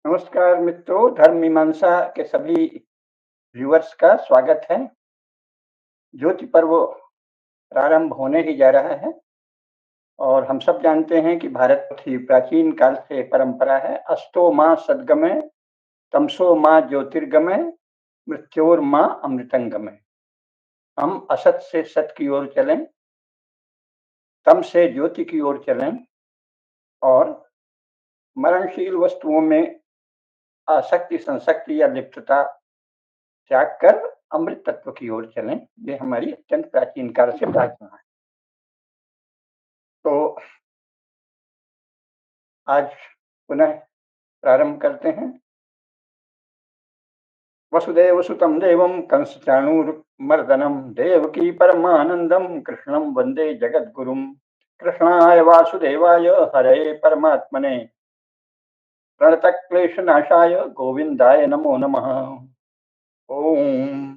नमस्कार मित्रों, धर्म मीमांसा के सभी व्यूअर्स का स्वागत है। ज्योति पर्व प्रारंभ होने ही जा रहा है और हम सब जानते हैं कि भारत की प्राचीन काल से परंपरा है, अस्तो माँ सद्गमय, तमसो माँ ज्योतिर्गमय, मृत्योर्माँ अमृतंगमय। हम असत से सत की ओर चलें, तम से ज्योति की ओर चलें और मरणशील वस्तुओं में आसक्ति, संसक्ति या लिप्तता त्याग कर अमृत तत्व की ओर चलें। ये हमारी अत्यंत प्राचीन काल से प्रार्थना है। तो आज पुनः प्रारंभ करते हैं। वसुदेव सुतं देवं कंसचाणूरमर्दनं देवकी परमानंदं कृष्णं वंदे जगद्गुरुं। कृष्णाय वासुदेवाय हरे परमात्मने प्रणतक्लेशनाशाय गोविंदाय नमो नमः। ओम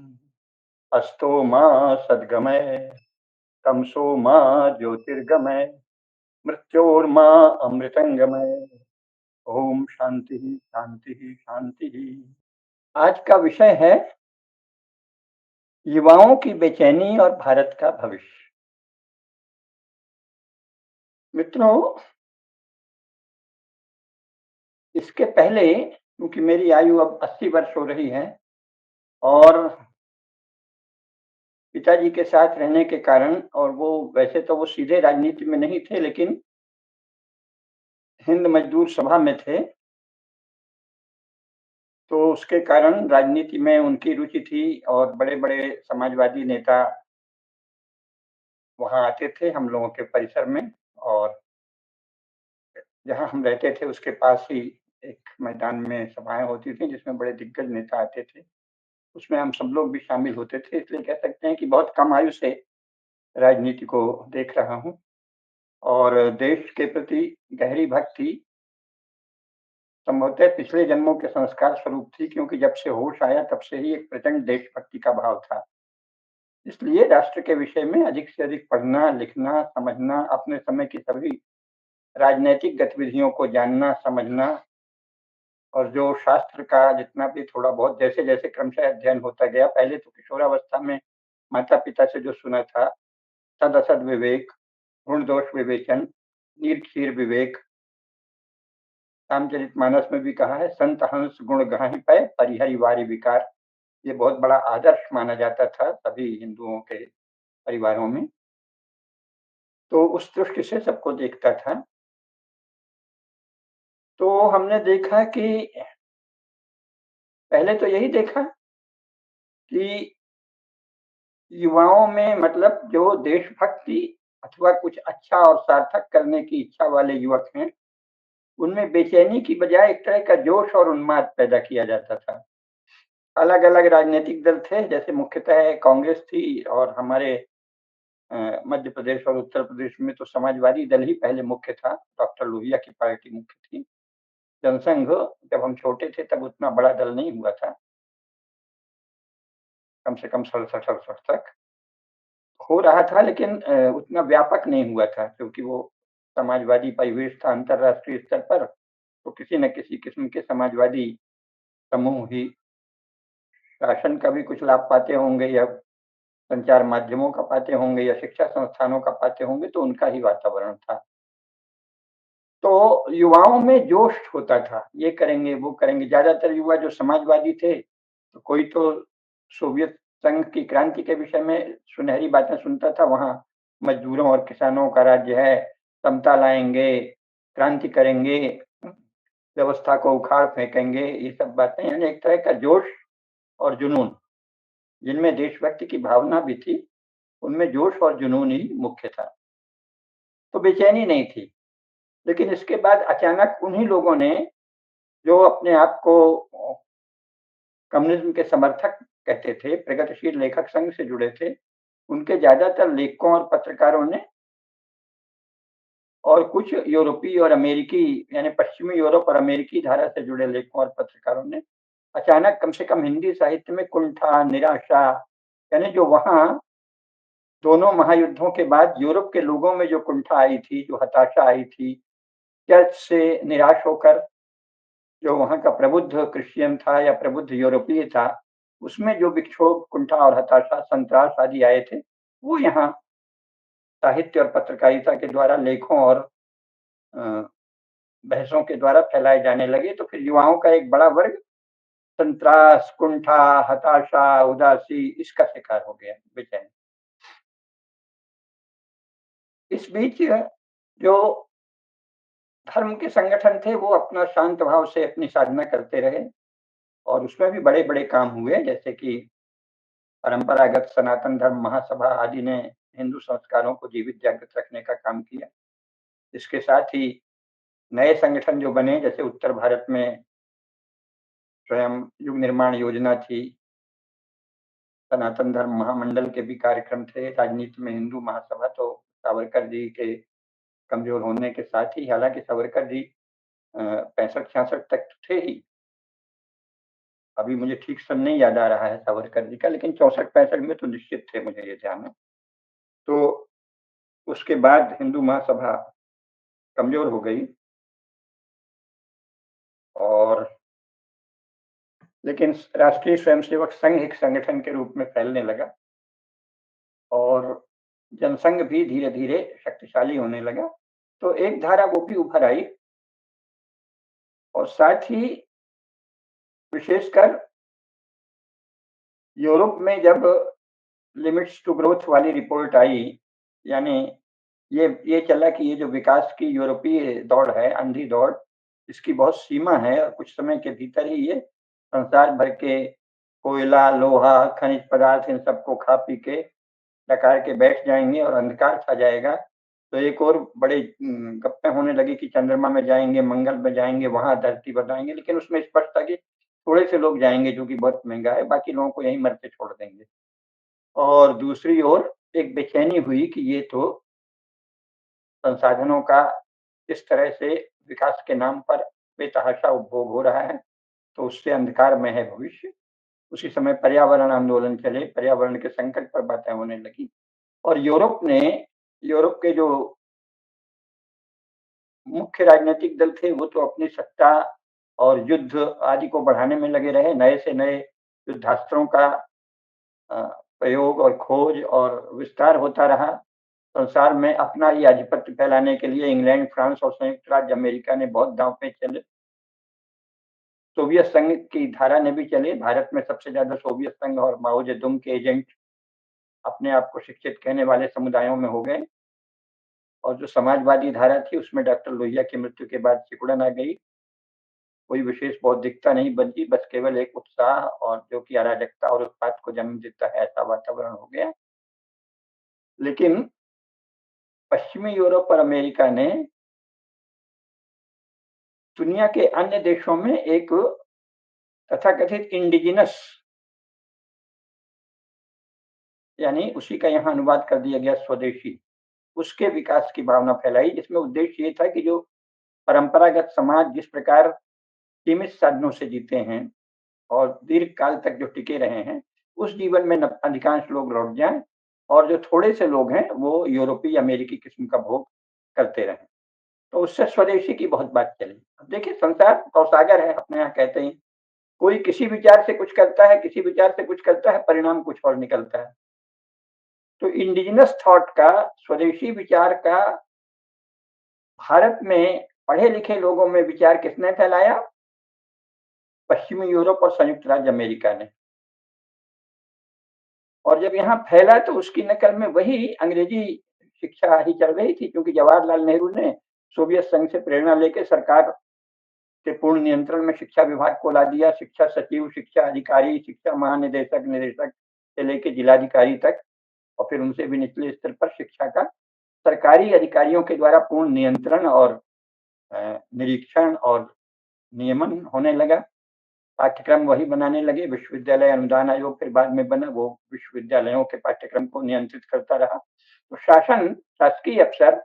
अस्तो मा सद्गमय, तमसो मा ज्योतिर्गमय, मृत्योर्मा अमृतंगमय। ओम शांति शांति शांति। आज का विषय है युवाओं की बेचैनी और भारत का भविष्य। मित्रों, इसके पहले क्योंकि मेरी आयु अब 80 वर्ष हो रही है और पिताजी के साथ रहने के कारण, और वो वैसे तो वो सीधे राजनीति में नहीं थे लेकिन हिंद मजदूर सभा में थे, तो उसके कारण राजनीति में उनकी रुचि थी और बड़े-बड़े समाजवादी नेता वहाँ आते थे हम लोगों के परिसर में। और जहाँ हम रहते थे उसके पास ही एक मैदान में सभाएँ होती थी जिसमें बड़े दिग्गज नेता आते थे। उसमें हम सब लोग भी शामिल होते थे, इसलिए कह सकते हैं कि बहुत कम आयु से राजनीति को देख रहा हूँ और देश के प्रति गहरी भक्ति संभवतः पिछले जन्मों के संस्कार स्वरूप थी, क्योंकि जब से होश आया तब से ही एक प्रचंड देशभक्ति का भाव था। इसलिए राष्ट्र के विषय में अधिक से अधिक पढ़ना, लिखना, समझना, अपने समय की सभी राजनैतिक गतिविधियों को जानना, समझना और जो शास्त्र का जितना भी थोड़ा बहुत जैसे-जैसे क्रमशः अध्ययन होता गया, पहले तो किशोरावस्था में माता-पिता से जो सुना था, सद-असद विवेक, गुण-दोष विवेचन, नीर-क्षीर विवेक, रामचरितमानस में भी कहा है, संत हंस गुण गाहि पै परिहरि वारि विकार। ये बहुत बड़ा आदर्श माना जाता था सभी हिंदुओं के परिवारों में। तो उस दृष्टि से सबको देखता था। तो हमने देखा कि पहले तो यही देखा कि युवाओं में मतलब जो देशभक्ति अथवा कुछ अच्छा और सार्थक करने की इच्छा वाले युवक हैं, उनमें बेचैनी की बजाय एक तरह का जोश और उन्माद पैदा किया जाता था। अलग-अलग राजनीतिक दल थे, जैसे मुख्यतः कांग्रेस थी और हमारे मध्य प्रदेश और उत्तर प्रदेश में तो समाजवादी दल ही पहले मुख्य था, डॉक्टर लोहिया की पार्टी मुख्य थी। जनसंघ जब हम छोटे थे तब उतना बड़ा दल नहीं हुआ था, कम से कम 67-68 तक हो रहा था, लेकिन उतना व्यापक नहीं हुआ था क्योंकि वो समाजवादी परिवेश था अंतर्राष्ट्रीय स्तर पर, तो किसी न किसी किस्म के समाजवादी समूह ही शासन का भी कुछ लाभ पाते होंगे या संचार माध्यमों का पाते होंगे या शिक्षा संस्थानों का पाते होंगे, तो उनका ही वातावरण था। तो युवाओं में जोश होता था, ये करेंगे, वो करेंगे। ज़्यादातर युवा जो समाजवादी थे, तो कोई तो सोवियत संघ की क्रांति के विषय में सुनहरी बातें सुनता था, वहाँ मज़दूरों और किसानों का राज्य है, समता लाएँगे, क्रांति करेंगे, व्यवस्था को उखाड़ फेंकेंगे, ये सब बातें, यानी एक तरह का जोश और जुनून, जिनमें देशभक्ति की भावना भी थी, उनमें जोश और जुनून ही मुख्य था। तो बेचैनी नहीं थी। लेकिन इसके बाद अचानक उन्हीं लोगों ने जो अपने आप को कम्युनिज़्म के समर्थक कहते थे, प्रगतिशील लेखक संघ से जुड़े थे, उनके ज़्यादातर लेखकों और पत्रकारों ने और कुछ यूरोपीय और अमेरिकी यानी पश्चिमी यूरोप और अमेरिकी धारा से जुड़े लेखकों और पत्रकारों ने अचानक कम से कम हिंदी साहित्य में कुंठा, निराशा, यानी जो वहाँ दोनों महायुद्धों के बाद यूरोप के लोगों में जो कुंठा आई थी, जो हताशा आई थी, चर्च से निराश होकर जो वहाँ का प्रबुद्ध क्रिश्चियन था या प्रबुद्ध यूरोपीय था, उसमें जो विक्षोभ, कुंठा और हताशा, संत्रास आदि आए थे, वो यहाँ साहित्य और पत्रकारिता के द्वारा लेखों और अ, बहसों के द्वारा फैलाए जाने लगे। तो फिर युवाओं का एक बड़ा वर्ग संत्रास, कुंठा, हताशा, उदासी इसका शिकार हो गया, बेचैन। इस बीच जो धर्म के संगठन थे वो अपना शांत भाव से अपनी साधना करते रहे और उसमें भी बड़े-बड़े काम हुए, जैसे कि परंपरागत सनातन धर्म महासभा आदि ने हिंदू संस्कारों को जीवित जागृत रखने का काम किया। इसके साथ ही नए संगठन जो बने, जैसे उत्तर भारत में स्वयं युग निर्माण योजना थी, सनातन धर्म महामंडल के भी कार्यक्रम थे, राजनीति में हिंदू महासभा। तो सावरकर जी के कमजोर होने के साथ ही, हालांकि सावरकर जी 65-66 तक थे ही, अभी मुझे ठीक सन नहीं याद आ रहा है सावरकर जी का, लेकिन 64-65 में तो निश्चित थे, मुझे ये ध्यान है। तो उसके बाद हिंदू महासभा कमजोर हो गई और लेकिन राष्ट्रीय स्वयंसेवक संघ एक संगठन के रूप में फैलने लगा और जनसंघ भी धीरे-धीरे शक्तिशाली होने लगा। तो एक धारा वो भी उभर आई और साथ ही विशेषकर यूरोप में जब लिमिट्स टू ग्रोथ वाली रिपोर्ट आई, यानी ये चला कि ये जो विकास की यूरोपीय दौड़ है, अंधी दौड़, इसकी बहुत सीमा है और कुछ समय के भीतर ही ये संसार भर के कोयला, लोहा, खनिज पदार्थ इन सबको खा पी के डकार के बैठ जाएँगे और अंधकार छा जाएगा। तो एक और बड़े गप्पें होने लगी कि चंद्रमा में जाएँगे, मंगल में जाएँगे, वहाँ धरती बसाएँगे, लेकिन उसमें स्पष्ट था कि थोड़े से लोग जाएँगे जो कि बहुत महँगा है, बाकी लोगों को यहीं मरते छोड़ देंगे। और दूसरी ओर एक बेचैनी हुई कि ये तो संसाधनों का इस तरह से विकास के नाम पर बेतहाशा उपभोग हो रहा है, तो उससे अंधकारमय है भविष्य। उसी समय पर्यावरण आंदोलन चले, पर्यावरण के संकट पर बातें होने लगी और यूरोप के जो मुख्य राजनीतिक दल थे, वो तो अपनी सत्ता और युद्ध आदि को बढ़ाने में लगे रहे। नए से नए युद्धास्त्रों का अ, प्रयोग और खोज और विस्तार होता रहा। संसार में अपना ही आधिपत्य फैलाने के लिए इंग्लैंड, फ्रांस और संयुक्त राज्य अमेरिका ने बहुत दांव-पेच चले। सोवियत संघ की धारा ने भी चले। भारत में सबसे ज़्यादा सोवियत संघ और माओ ज़ेडुंग के एजेंट अपने आप को शिक्षित कहने वाले समुदायों में हो गए और जो समाजवादी धारा थी, उसमें डॉक्टर लोहिया की मृत्यु के बाद सिकुड़न आ गई। कोई विशेष बौद्धिकता नहीं बची, बस केवल एक उत्साह और जो कि अराजकता और उत्पात को जन्म देता है, ऐसा वातावरण हो गया। लेकिन पश्चिमी यूरोप और अमेरिका ने दुनिया के अन्य देशों में एक तथाकथित इंडिजिनस, यानी उसी का यहाँ अनुवाद कर दिया गया स्वदेशी, उसके विकास की भावना फैलाई, जिसमें उद्देश्य ये था कि जो परंपरागत समाज जिस प्रकार सीमित साधनों से जीते हैं और दीर्घ काल तक जो टिके रहे हैं, उस जीवन में न अधिकांश लोग लौट जाएँ और जो थोड़े से लोग हैं, वो यूरोपीय अमेरिकी किस्म का भोग करते रहें। तो उससे स्वदेशी की बहुत बात चली। अब देखिए, संसार कौसागर है, अपने यहाँ कहते हैं, कोई किसी विचार से कुछ करता है, किसी विचार से कुछ करता है, परिणाम कुछ और निकलता है। तो इंडिजिनस थॉट का, स्वदेशी विचार का भारत में पढ़े-लिखे लोगों में विचार किसने फैलाया? पश्चिमी यूरोप और संयुक्त राज्य अमेरिका ने। और जब यहाँ फैला तो उसकी नकल में वही अंग्रेजी शिक्षा ही चल रही थी, क्योंकि जवाहरलाल नेहरू ने सोवियत संघ से प्रेरणा लेके सरकार के पूर्ण नियंत्रण में शिक्षा विभाग को ला दिया। शिक्षा सचिव, शिक्षा अधिकारी, शिक्षा महानिदेशक, निदेशक से लेके जिलाधिकारी तक और फिर उनसे भी निचले स्तर पर शिक्षा का सरकारी अधिकारियों के द्वारा पूर्ण नियंत्रण और निरीक्षण और नियमन होने लगा। पाठ्यक्रम वही बनाने लगे, विश्वविद्यालय अनुदान आयोग फिर बाद में बना, वो विश्वविद्यालयों के पाठ्यक्रम को नियंत्रित करता रहा। तो शासकीय अफसर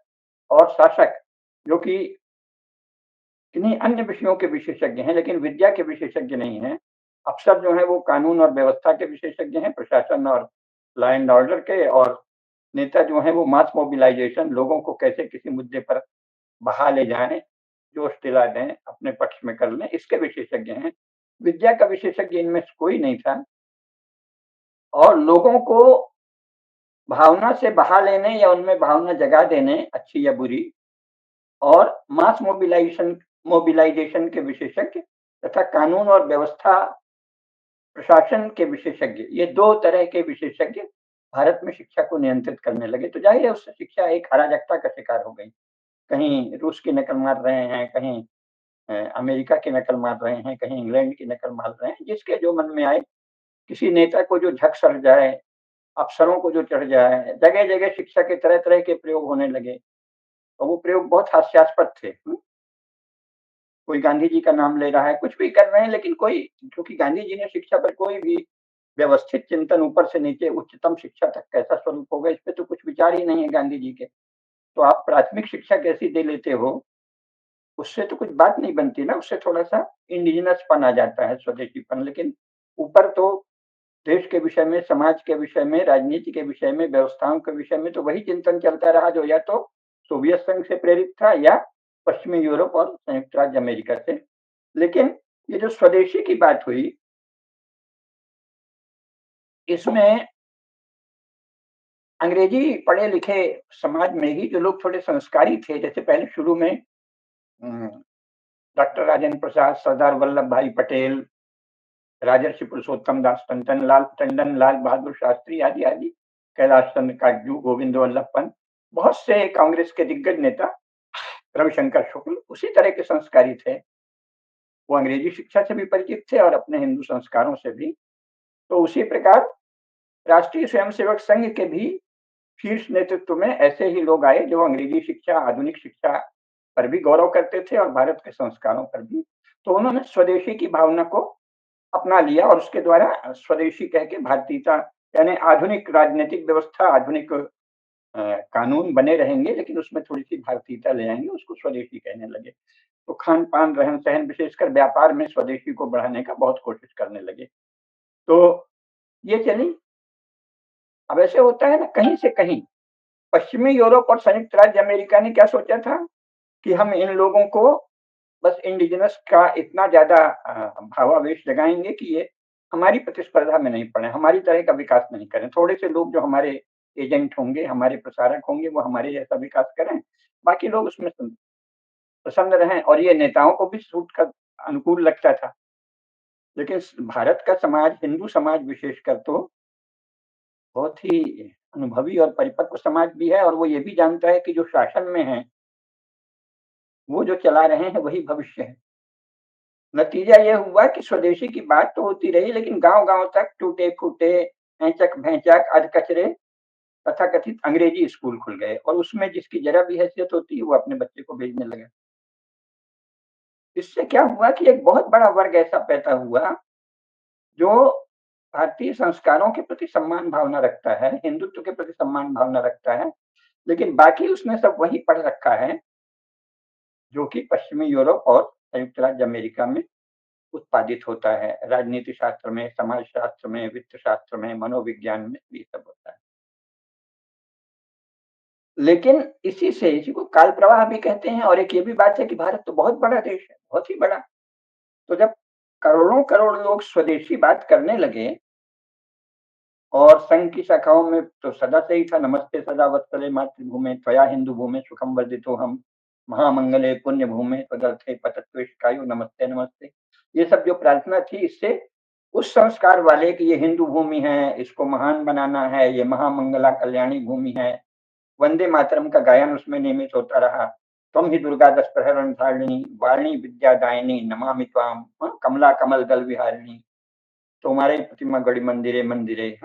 और शासक, जो कि किन्हीं अन्य विषयों के विशेषज्ञ हैं, लेकिन विद्या के विशेषज्ञ नहीं हैं। अफसर जो हैं वो कानून और व्यवस्था के विशेषज्ञ हैं, प्रशासन और लॉ एंड ऑर्डर के, और नेता जो हैं वो मास मोबिलाइजेशन, लोगों को कैसे किसी मुद्दे पर बहा ले जाएँ, जोश दिला दें, अपने पक्ष में कर लें, इसके विशेषज्ञ हैं। विद्या का विशेषज्ञ इनमें से कोई नहीं था। और लोगों को भावना से बहा लेने या उनमें भावना जगा देने, अच्छी या बुरी, और मास मोबिलाइजेशन के विशेषज्ञ तथा कानून और व्यवस्था प्रशासन के विशेषज्ञ, ये 2 तरह के विशेषज्ञ भारत में शिक्षा को नियंत्रित करने लगे। तो जाहिर है उससे शिक्षा एक अराजकता का शिकार हो गई। कहीं रूस की नकल मार रहे हैं, कहीं अमेरिका की नकल मार रहे हैं, कहीं इंग्लैंड की नकल मार रहे हैं, जिसके जो मन में आए, किसी नेता को जो झक सर जाए, अफसरों को जो चढ़ जाए, जगह-जगह शिक्षा के तरह-तरह के प्रयोग होने लगे और वो प्रयोग बहुत हास्यास्पद थे। कोई गांधी जी का नाम ले रहा है, कुछ भी कर रहे हैं, लेकिन कोई, क्योंकि गांधी जी ने शिक्षा पर कोई भी व्यवस्थित चिंतन ऊपर से नीचे उच्चतम शिक्षा तक कैसा स्वरूप होगा, इस पे तो कुछ विचार ही नहीं है गांधी जी के। तो आप प्राथमिक शिक्षा कैसी दे लेते हो, उससे तो कुछ बात नहीं बनती ना, उससे थोड़ा-सा इंडिजिनसपन आ जाता है, स्वदेशीपन। लेकिन ऊपर तो देश के विषय में, समाज के विषय में, राजनीति के विषय में, व्यवस्थाओं के विषय में तो वही चिंतन चलता रहा जो या तो सोवियत संघ से प्रेरित था या पश्चिमी यूरोप और संयुक्त राज्य अमेरिका से। लेकिन ये जो स्वदेशी की बात हुई, इसमें अंग्रेजी पढ़े-लिखे समाज में ही जो लोग थोड़े संस्कारी थे, जैसे पहले शुरू में उम, डॉक्टर राजेंद्र प्रसाद, सरदार वल्लभ भाई पटेल, राजर्षि पुरुषोत्तम दास टंडन, लाल बहादुर शास्त्री आदि-आदि, कैलाश चंद्र काटजू, गोविंद वल्लभ पंत, बहुत से कांग्रेस के दिग्गज नेता, रविशंकर शुक्ल, उसी तरह के संस्कारी थे। वो अंग्रेजी शिक्षा से भी परिचित थे और अपने हिंदू संस्कारों से भी। तो उसी प्रकार राष्ट्रीय स्वयंसेवक संघ के भी शीर्ष नेतृत्व में ऐसे ही लोग आए जो अंग्रेजी शिक्षा, आधुनिक शिक्षा पर भी गौरव करते थे और भारत के संस्कारों पर भी। तो उन्होंने स्वदेशी की भावना को अपना लिया और उसके द्वारा स्वदेशी कह के भारतीयता, यानी आधुनिक राजनीतिक व्यवस्था, आधुनिक कानून बने रहेंगे, लेकिन उसमें थोड़ी-सी भारतीयता ले आएँगे, उसको स्वदेशी कहने लगे। तो खान-पान, रहन-सहन, विशेषकर व्यापार में स्वदेशी को बढ़ाने का बहुत कोशिश करने लगे। तो ये चली। अब ऐसे होता है ना, कहीं से कहीं पश्चिमी यूरोप और संयुक्त राज्य अमेरिका ने क्या सोचा था कि हम इन लोगों को बस इंडिजिनस का इतना ज़्यादा भावावेश जगाएँगे कि ये हमारी प्रतिस्पर्धा में नहीं पड़े, हमारी तरह का विकास नहीं करें। थोड़े से लोग जो हमारे एजेंट होंगे, हमारे प्रसारक होंगे, वो हमारे जैसा विकास करें, बाकी लोग उसमें प्रसन्न रहें। और ये नेताओं को भी सूट कर अनुकूल लगता था। लेकिन भारत का समाज, हिंदू समाज विशेषकर, तो बहुत ही अनुभवी और परिपक्व समाज भी है और वो ये भी जानता है कि जो शासन में है, वो जो चला रहे हैं वही भविष्य है। नतीजा ये हुआ कि स्वदेशी की बात तो होती रही, लेकिन गाँव-गाँव तक टूटे-फूटे, ऐंचक-भैंचक, अधकचरे, तथाकथित अंग्रेजी स्कूल खुल गए और उसमें जिसकी ज़रा भी हैसियत होती है, वो अपने बच्चे को भेजने लगा। इससे क्या हुआ कि एक बहुत बड़ा वर्ग ऐसा पैदा हुआ, जो भारतीय संस्कारों के प्रति सम्मान भावना रखता है, हिंदुत्व के प्रति सम्मान भावना रखता है, लेकिन बाकी उसने सब वही पढ़ रखा है, जो कि पश्चिमी यूरोप और संयुक्त राज्य अमेरिका में उत्पादित होता है। राजनीति शास्त्र में, समाज शास्त्र में, वित्त शास्त्र में, मनोविज्ञान में ये सब होता है। लेकिन इसी को काल प्रवाह भी कहते हैं। और एक ये भी बात है कि भारत तो बहुत बड़ा देश है, बहुत ही बड़ा। तो जब करोड़ों करोड़ लोग स्वदेशी बात करने लगे, और संघ की शाखाओं में तो सदा से ही था, नमस्ते सदा वत्सले मातृभूमे त्वया हिंदू भूमे सुखम वर्धितोहम्, महामंगले पुण्य भूमे त्वदर्थे पतत्वेष्टायु नमस्ते नमस्ते। ये सब जो प्रार्थना थी, इससे उस संस्कार वाले कि ये हिंदू भूमि है, इसको महान बनाना है, ये महामंगला कल्याणी भूमि है, वंदे मातरम का गायन उसमें नियमित होता रहा। त्वं ही दुर्गा दश प्रहरण धारिणी वाणी विद्यादायिनी नमामि त्वाम, कमला कमल दल विहारिणी, तुम्हारे प्रतिमा गढ़ी मंदिरे मंदिरे।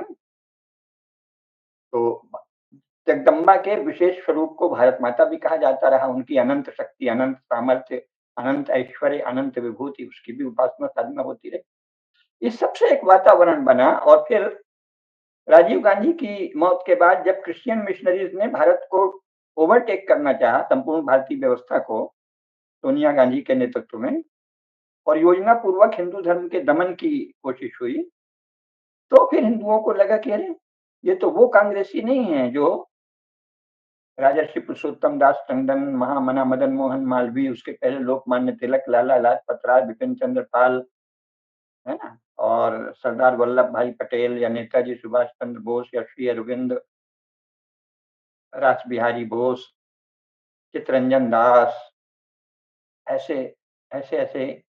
तो जगदम्बा के विशेष स्वरूप को भारत माता भी कहा जाता रहा। उनकी अनंत शक्ति, अनंत सामर्थ्य, अनंत ऐश्वर्य, अनंत विभूति, उसकी भी उपासना साधना होती रही। इस सबसे एक वातावरण बना। और फिर राजीव गांधी की मौत के बाद जब क्रिश्चियन मिशनरीज ने भारत को ओवरटेक करना चाहा, संपूर्ण भारतीय व्यवस्था को, सोनिया गांधी के नेतृत्व में, और योजना पूर्वक हिंदू धर्म के दमन की कोशिश हुई, तो फिर हिंदुओं को लगा कि अरे, ये तो वो कांग्रेसी नहीं है जो राजर्षि पुरुषोत्तम दास टंडन, महामना मदन मोहन मालवीय, उसके पहले लोकमान्य तिलक, लाला लाजपत राय, बिपिन चंद्र पाल, है ना? और सरदार वल्लभ भाई पटेल या नेताजी सुभाष चंद्र बोस या श्री अरविंद, रास बिहारी बोस, चित्तरंजन दास, ऐसे ऐसे ऐसे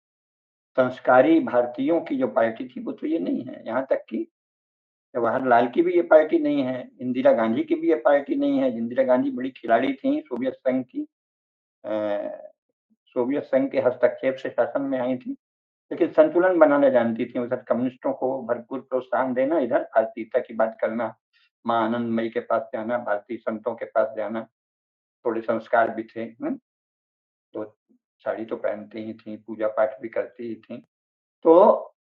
संस्कारी भारतीयों की जो पार्टी थी वो तो ये नहीं है। यहाँ तक कि जवाहरलाल की भी ये पार्टी नहीं है, इंदिरा गांधी की भी ये पार्टी नहीं है। इंदिरा गांधी बड़ी खिलाड़ी थी, सोवियत संघ की सोवियत संघ के हस्तक्षेप से शासन में आई थी, लेकिन संतुलन बनाना जानती थी। उधर कम्युनिस्टों को भरपूर प्रोत्साहन देना, इधर भारतीयता की बात करना, माँ आनंदमयी के पास जाना, भारतीय संतों के पास जाना, थोड़े संस्कार भी थे। तो साड़ी तो पहनती ही थी, पूजा पाठ भी करती ही थी। तो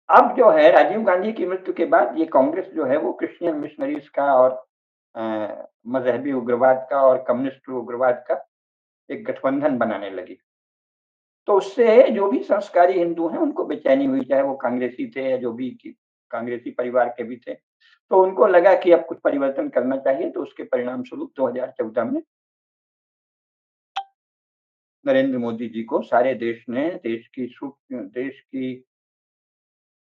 अब जो है राजीव गांधी की मृत्यु के बाद ये कांग्रेस जो है वो क्रिश्चियन मिशनरीज का और मजहबी उग्रवाद का और कम्युनिस्ट उग्रवाद का एक गठबंधन बनाने लगी। तो उससे जो भी संस्कारी हिंदू हैं उनको बेचैनी हुई, चाहे वो कांग्रेसी थे या जो भी कांग्रेसी परिवार के भी थे। तो उनको लगा कि अब कुछ परिवर्तन करना चाहिए, तो उसके परिणाम स्वरूप 2014 में नरेंद्र मोदी जी को सारे देश ने देश की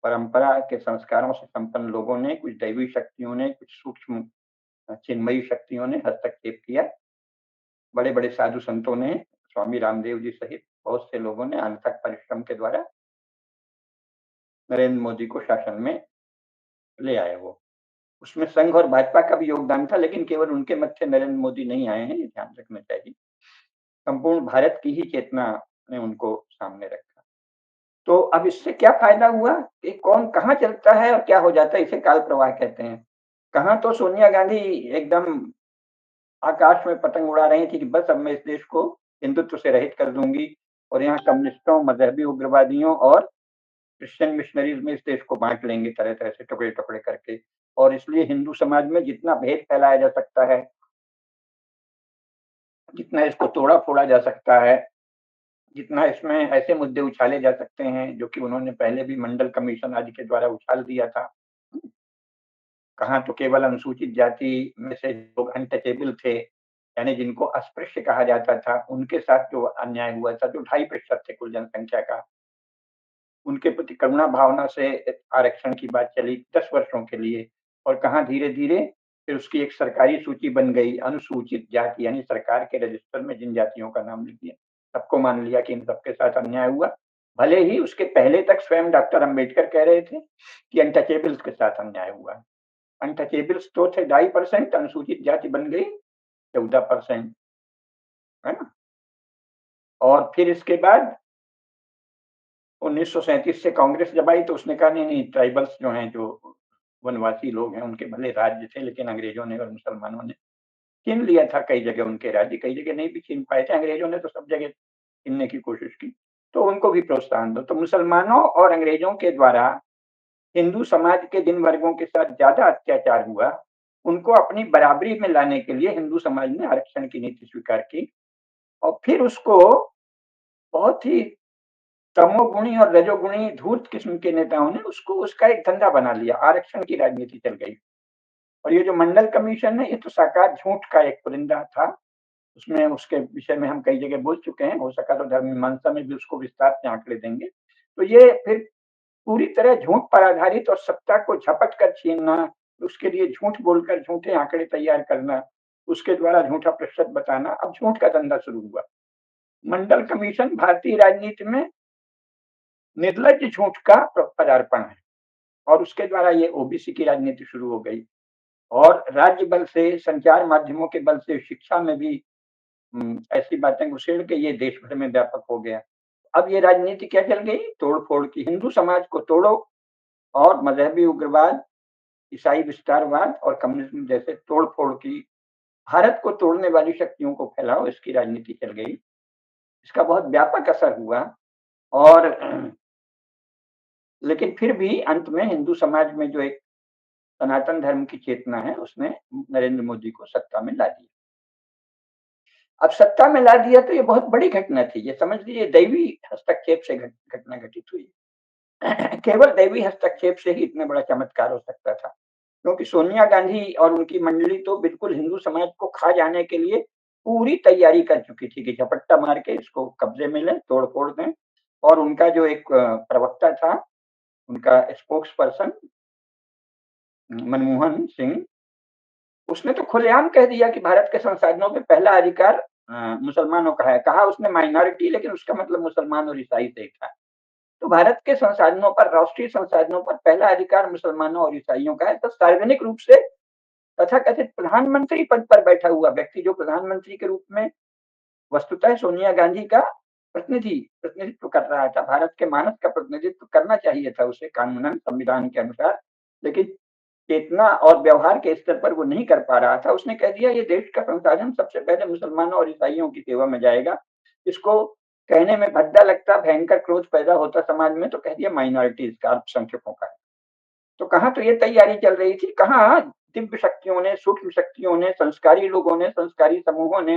परंपरा के संस्कारों से संपन्न लोगों ने, कुछ दैवी शक्तियों ने, कुछ सूक्ष्म चिन्मयी शक्तियों ने हस्तक्षेप किया। बड़े-बड़े साधु संतों ने, स्वामी रामदेव जी सहित बहुत से लोगों ने अनथक परिश्रम के द्वारा नरेंद्र मोदी को शासन में ले आए वो। उसमें संघ और भाजपा का भी योगदान था, लेकिन केवल उनके मत से नरेंद्र मोदी नहीं आए हैं, ये ध्यान रखना चाहिए। संपूर्ण भारत की ही चेतना ने उनको सामने रखा। तो अब इससे क्या फ़ायदा हुआ कि कौन कहाँ चलता है और क्या हो जाता है, इसे काल प्रवाह कहते हैं। कहाँ तो सोनिया गांधी एकदम आकाश में पतंग उड़ा रही थी कि बस अब मैं इस देश को हिंदुत्व से रहित कर दूंगी, और यहाँ कम्युनिस्टों, मजहबी उग्रवादियों और क्रिश्चियन मिशनरीज में इस देश को बांट लेंगे तरह तरह से, टुकड़े टुकड़े करके। और इसलिए हिंदू समाज में जितना भेद फैलाया जा सकता है, जितना इसको तोड़ा फोड़ा जा सकता है, जितना इसमें ऐसे मुद्दे उछाले जा सकते हैं जो कि उन्होंने पहले भी मंडल कमीशन आदि के द्वारा उछाल दिया था। कहाँ तो केवल अनुसूचित जाति में से लोग अनटचेबल थे, यानी जिनको अस्पृश्य कहा जाता था, उनके साथ जो अन्याय हुआ था, जो 2.5% थे कुल जनसंख्या का, उनके प्रति करुणा भावना से आरक्षण की बात चली 10 वर्षों के लिए। और कहाँ धीरे-धीरे फिर उसकी एक सरकारी सूची बन गई, अनुसूचित जाति, यानी सरकार के रजिस्टर में जिन जातियों का नाम लिख दिया, सबको मान लिया कि इन सबके साथ अन्याय हुआ। भले ही उसके पहले तक स्वयं डॉक्टर अंबेडकर कह रहे थे कि अनटचेबल्स के साथ अन्याय हुआ। अनटचेबल्स तो थे 2.5%, अनुसूचित जाति बन गई 14%, है ना? और फिर इसके बाद 1937 से कांग्रेस जब आई तो उसने कहा नहीं नहीं, ट्राइबल्स जो हैं, जो वनवासी लोग हैं, उनके भले राज्य थे, लेकिन अंग्रेजों ने और मुसलमानों ने छीन लिया था कई जगह उनके राज्य, कई जगह नहीं भी छीन पाए थे, अंग्रेजों ने तो सब जगह छीनने की कोशिश की। तो उनको भी प्रोत्साहन दो। तो मुसलमानों और अंग्रेजों के द्वारा हिंदू समाज के जिन वर्गों के साथ ज्यादा अत्याचार हुआ, उनको अपनी बराबरी में लाने के लिए हिंदू समाज ने आरक्षण की नीति स्वीकार की। और फिर उसको बहुत ही तमोगुणी और रजोगुणी धूर्त किस्म के नेताओं ने उसको उसका एक धंधा बना लिया, आरक्षण की राजनीति चल गई। और ये जो मंडल कमीशन है, ये तो साकार झूठ का एक पुलिंदा था। उसमें उसके विषय में हम कई जगह बोल चुके हैं, हो सका तो धर्म मीमांसा में भी उसको विस्तार से आंकड़े देंगे। तो ये फिर पूरी तरह झूठ पर आधारित और सत्ता को झपट कर छीनना, उसके लिए झूठ बोलकर झूठे आंकड़े तैयार करना, उसके द्वारा झूठा प्रतिशत बताना, अब झूठ का धंधा शुरू हुआ। मंडल कमीशन भारतीय राजनीति में निर्लज झूठ का पदार्पण है, और उसके द्वारा ये ओबीसी की राजनीति शुरू हो गई। और राज्य बल से, संचार माध्यमों के बल से शिक्षा में भी ऐसी बातें उछेड़ के ये देश भर में व्यापक हो गया। अब ये राजनीति क्या चल गई? तोड़-फोड़ की। हिंदू समाज को तोड़ो और मजहबी उग्रवाद, ईसाई विस्तारवाद और कम्युनिज्म जैसे तोड़-फोड़ की, भारत को तोड़ने वाली शक्तियों को फैलाओ, इसकी राजनीति चल गई। इसका बहुत व्यापक असर हुआ। और लेकिन फिर भी अंत में हिंदू समाज में जो एक सनातन धर्म की चेतना है, उसने नरेंद्र मोदी को सत्ता में ला दिया। अब सत्ता में ला दिया तो ये बहुत बड़ी घटना थी। ये समझ लीजिए दैवी हस्तक्षेप से घटना घटित हुई। केवल दैवी हस्तक्षेप से ही इतना बड़ा चमत्कार हो सकता था, क्योंकि सोनिया गांधी और उनकी मंडली तो बिल्कुल हिंदू समाज को खा जाने के लिए पूरी तैयारी कर चुकी थी कि झपट्टा मार के इसको कब्जे में लें, तोड़-फोड़ दें। और उनका जो एक प्रवक्ता था, उनका स्पोक्स पर्सन मनमोहन सिंह, उसने तो खुलेआम कह दिया कि भारत के संसाधनों पे पहला अधिकार मुसलमानों का है। कहा उसने माइनॉरिटी, लेकिन उसका मतलब मुसलमान और ईसाई से था। तो भारत के संसाधनों पर, राष्ट्रीय संसाधनों पर पहला अधिकार मुसलमानों और ईसाइयों का है। तो सार्वजनिक रूप से तथाकथित प्रधानमंत्री पद पर बैठा हुआ व्यक्ति, जो प्रधानमंत्री के रूप में वस्तुतः सोनिया गांधी का प्रतिनिधित्व कर रहा था, भारत के मानस का प्रतिनिधित्व करना चाहिए था उसे कानूनन, संविधान के अनुसार, लेकिन चेतना और व्यवहार के स्तर पर वो नहीं कर पा रहा था। उसने कह दिया ये देश का संसाधन सबसे पहले मुसलमानों और ईसाइयों की सेवा में जाएगा। इसको कहने में भद्दा लगता, भयंकर क्रोध पैदा होता समाज में, तो कह दिया माइनॉरिटीज का, अल्पसंख्यकों का है। तो कहाँ तो ये तैयारी चल रही थी, कहाँ दिव्य शक्तियों ने, सूक्ष्म शक्तियों ने, संस्कारी लोगों ने, संस्कारी समूहों ने,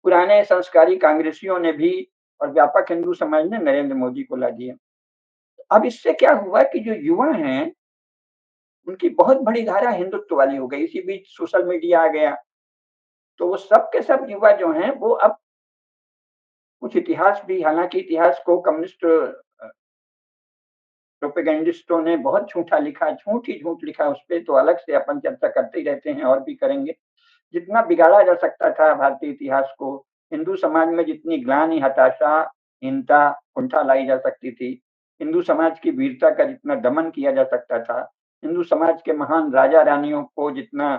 पुराने संस्कारी कांग्रेसियों ने भी, और व्यापक हिंदू समाज ने नरेंद्र मोदी को ला दिया। अब इससे क्या हुआ कि जो युवा हैं, उनकी बहुत बड़ी धारा हिंदुत्व वाली हो गई। इसी बीच सोशल मीडिया आ गया, तो वो सब के सब युवा जो हैं, वो अब कुछ इतिहास भी, हालांकि इतिहास को कम्युनिस्ट प्रोपेगेंडिस्टों ने बहुत झूठा लिखा, झूठ ही झूठ लिखा, उस पर तो अलग से अपन चर्चा करते ही रहते हैं और भी करेंगे। जितना बिगाड़ा जा सकता था भारतीय इतिहास को, हिंदू समाज में जितनी ग्लानि, हताशा, हिंसा, कुंठा लाई जा सकती थी, हिंदू समाज की वीरता का जितना दमन किया जा सकता था, हिंदू समाज के महान राजा रानियों को जितना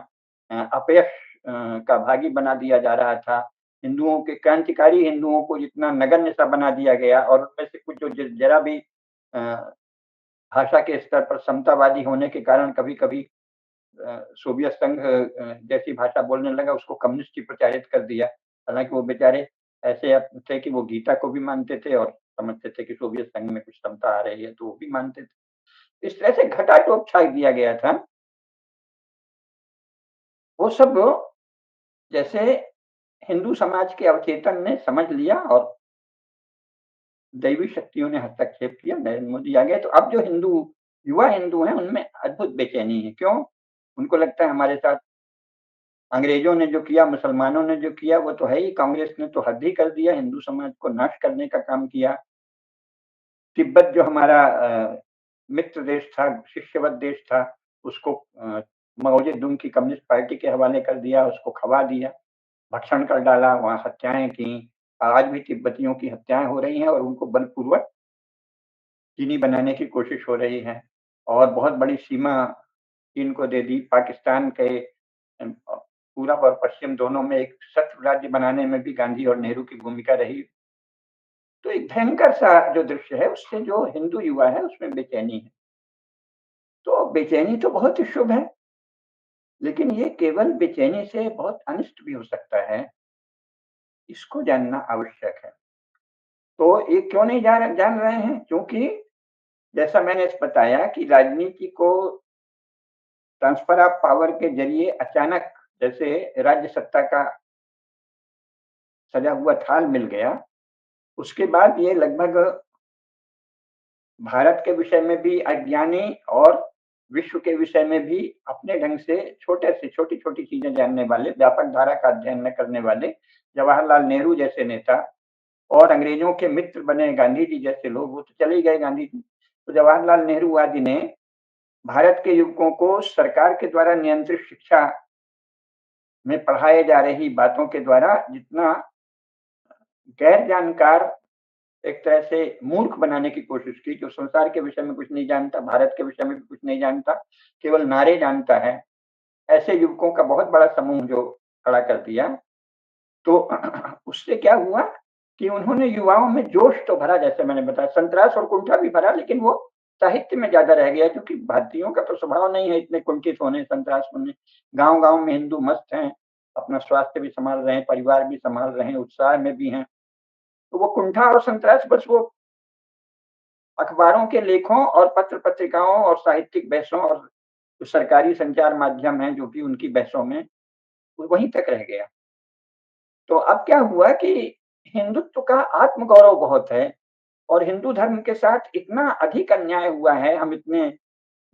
अपयश का भागी बना दिया जा रहा था, हिंदुओं के क्रांतिकारी हिंदुओं को जितना नगण्य सा बना दिया गया, और उनमें से कुछ जो जरा भी भाषा के स्तर पर समतावादी होने के कारण कभी कभी सोवियत संघ जैसी भाषा बोलने लगा, उसको कम्युनिस्ट ही प्रचारित कर दिया। हालांकि वो बेचारे ऐसे थे कि वो गीता को भी मानते थे और समझते थे कि सोवियत संघ में कुछ समता आ रही है, तो वो भी मानते थे। इस तरह से घटाटोप छाप दिया गया था। वो सब जैसे हिंदू समाज के अवचेतन ने समझ लिया और दैवी शक्तियों ने हस्तक्षेप किया, नरेंद्र मोदी आ गए। तो अब जो युवा हिंदू हैं, उनमें अद्भुत बेचैनी है। क्यों? उनको लगता है हमारे साथ अंग्रेजों ने जो किया, मुसलमानों ने जो किया, वो तो है ही, कांग्रेस ने तो हद ही कर दिया, हिंदू समाज को नाश करने का काम किया। तिब्बत जो हमारा मित्र देश था, शिष्यवत देश था, उसको माओ जेडुंग की कम्युनिस्ट पार्टी के हवाले कर दिया, उसको खवा दिया, भक्षण कर डाला, वहाँ हत्याएं की। आज भी तिब्बतियों की हत्याएं हो रही हैं और उनको बलपूर्वक चीनी बनाने की कोशिश हो रही है। और बहुत बड़ी सीमा चीन को दे दी। पाकिस्तान के पूरब और पश्चिम दोनों में एक शत्रु राज्य बनाने में भी गांधी और नेहरू की भूमिका रही। तो एक भयंकर सा जो दृश्य है, उससे जो हिंदू युवा है उसमें बेचैनी है। तो बेचैनी तो बहुत ही शुभ है, लेकिन ये केवल बेचैनी से बहुत अनिष्ट भी हो सकता है, इसको जानना आवश्यक है। तो ये क्यों नहीं जान रहे हैं? क्योंकि जैसा मैंने बताया कि राजनीति को ट्रांसफर ऑफ पावर के जरिए अचानक जैसे राज्य सत्ता का सजा हुआ थाल मिल गया, उसके बाद ये लगभग भारत के विषय में भी अज्ञानी और विश्व के विषय में भी अपने ढंग से छोटे से छोटी-छोटी चीजें जानने वाले, व्यापक धारा का अध्ययन न करने वाले जवाहरलाल नेहरू जैसे नेता और अंग्रेजों के मित्र बने गांधी जी जैसे लोग, वो तो चले ही गए गांधी जी। तो जवाहरलाल नेहरू आदि ने भारत के युवकों को सरकार के द्वारा नियंत्रित शिक्षा में पढ़ाए जा रही बातों के द्वारा जितना गैर जानकार, एक तरह से मूर्ख बनाने की कोशिश की, जो संसार के विषय में कुछ नहीं जानता, भारत के विषय में भी कुछ नहीं जानता, केवल नारे जानता है, ऐसे युवकों का बहुत बड़ा समूह जो खड़ा कर दिया। तो उससे क्या हुआ कि उन्होंने युवाओं में जोश तो भरा, जैसे मैंने बताया, संतरास और कुंठा भी भरा, लेकिन वो साहित्य में ज्यादा रह गया, क्योंकि भारतीयों का तो स्वभाव नहीं है इतने कुंठित होने, संतरास होने। गांव-गांव में हिंदू मस्त हैं, अपना स्वास्थ्य भी संभाल रहे हैं, परिवार भी संभाल रहे हैं, उत्साह में भी हैं। तो वो कुंठा और संतरास बस वो अखबारों के लेखों और पत्र-पत्रिकाओं और साहित्यिक बहसों और जो सरकारी संचार माध्यम हैं, जो भी उनकी बहसों में, वो वहीं तक रह गया। तो अब क्या हुआ कि हिंदुत्व का आत्मगौरव बहुत है और हिंदू धर्म के साथ इतना अधिक अन्याय हुआ है, हम इतने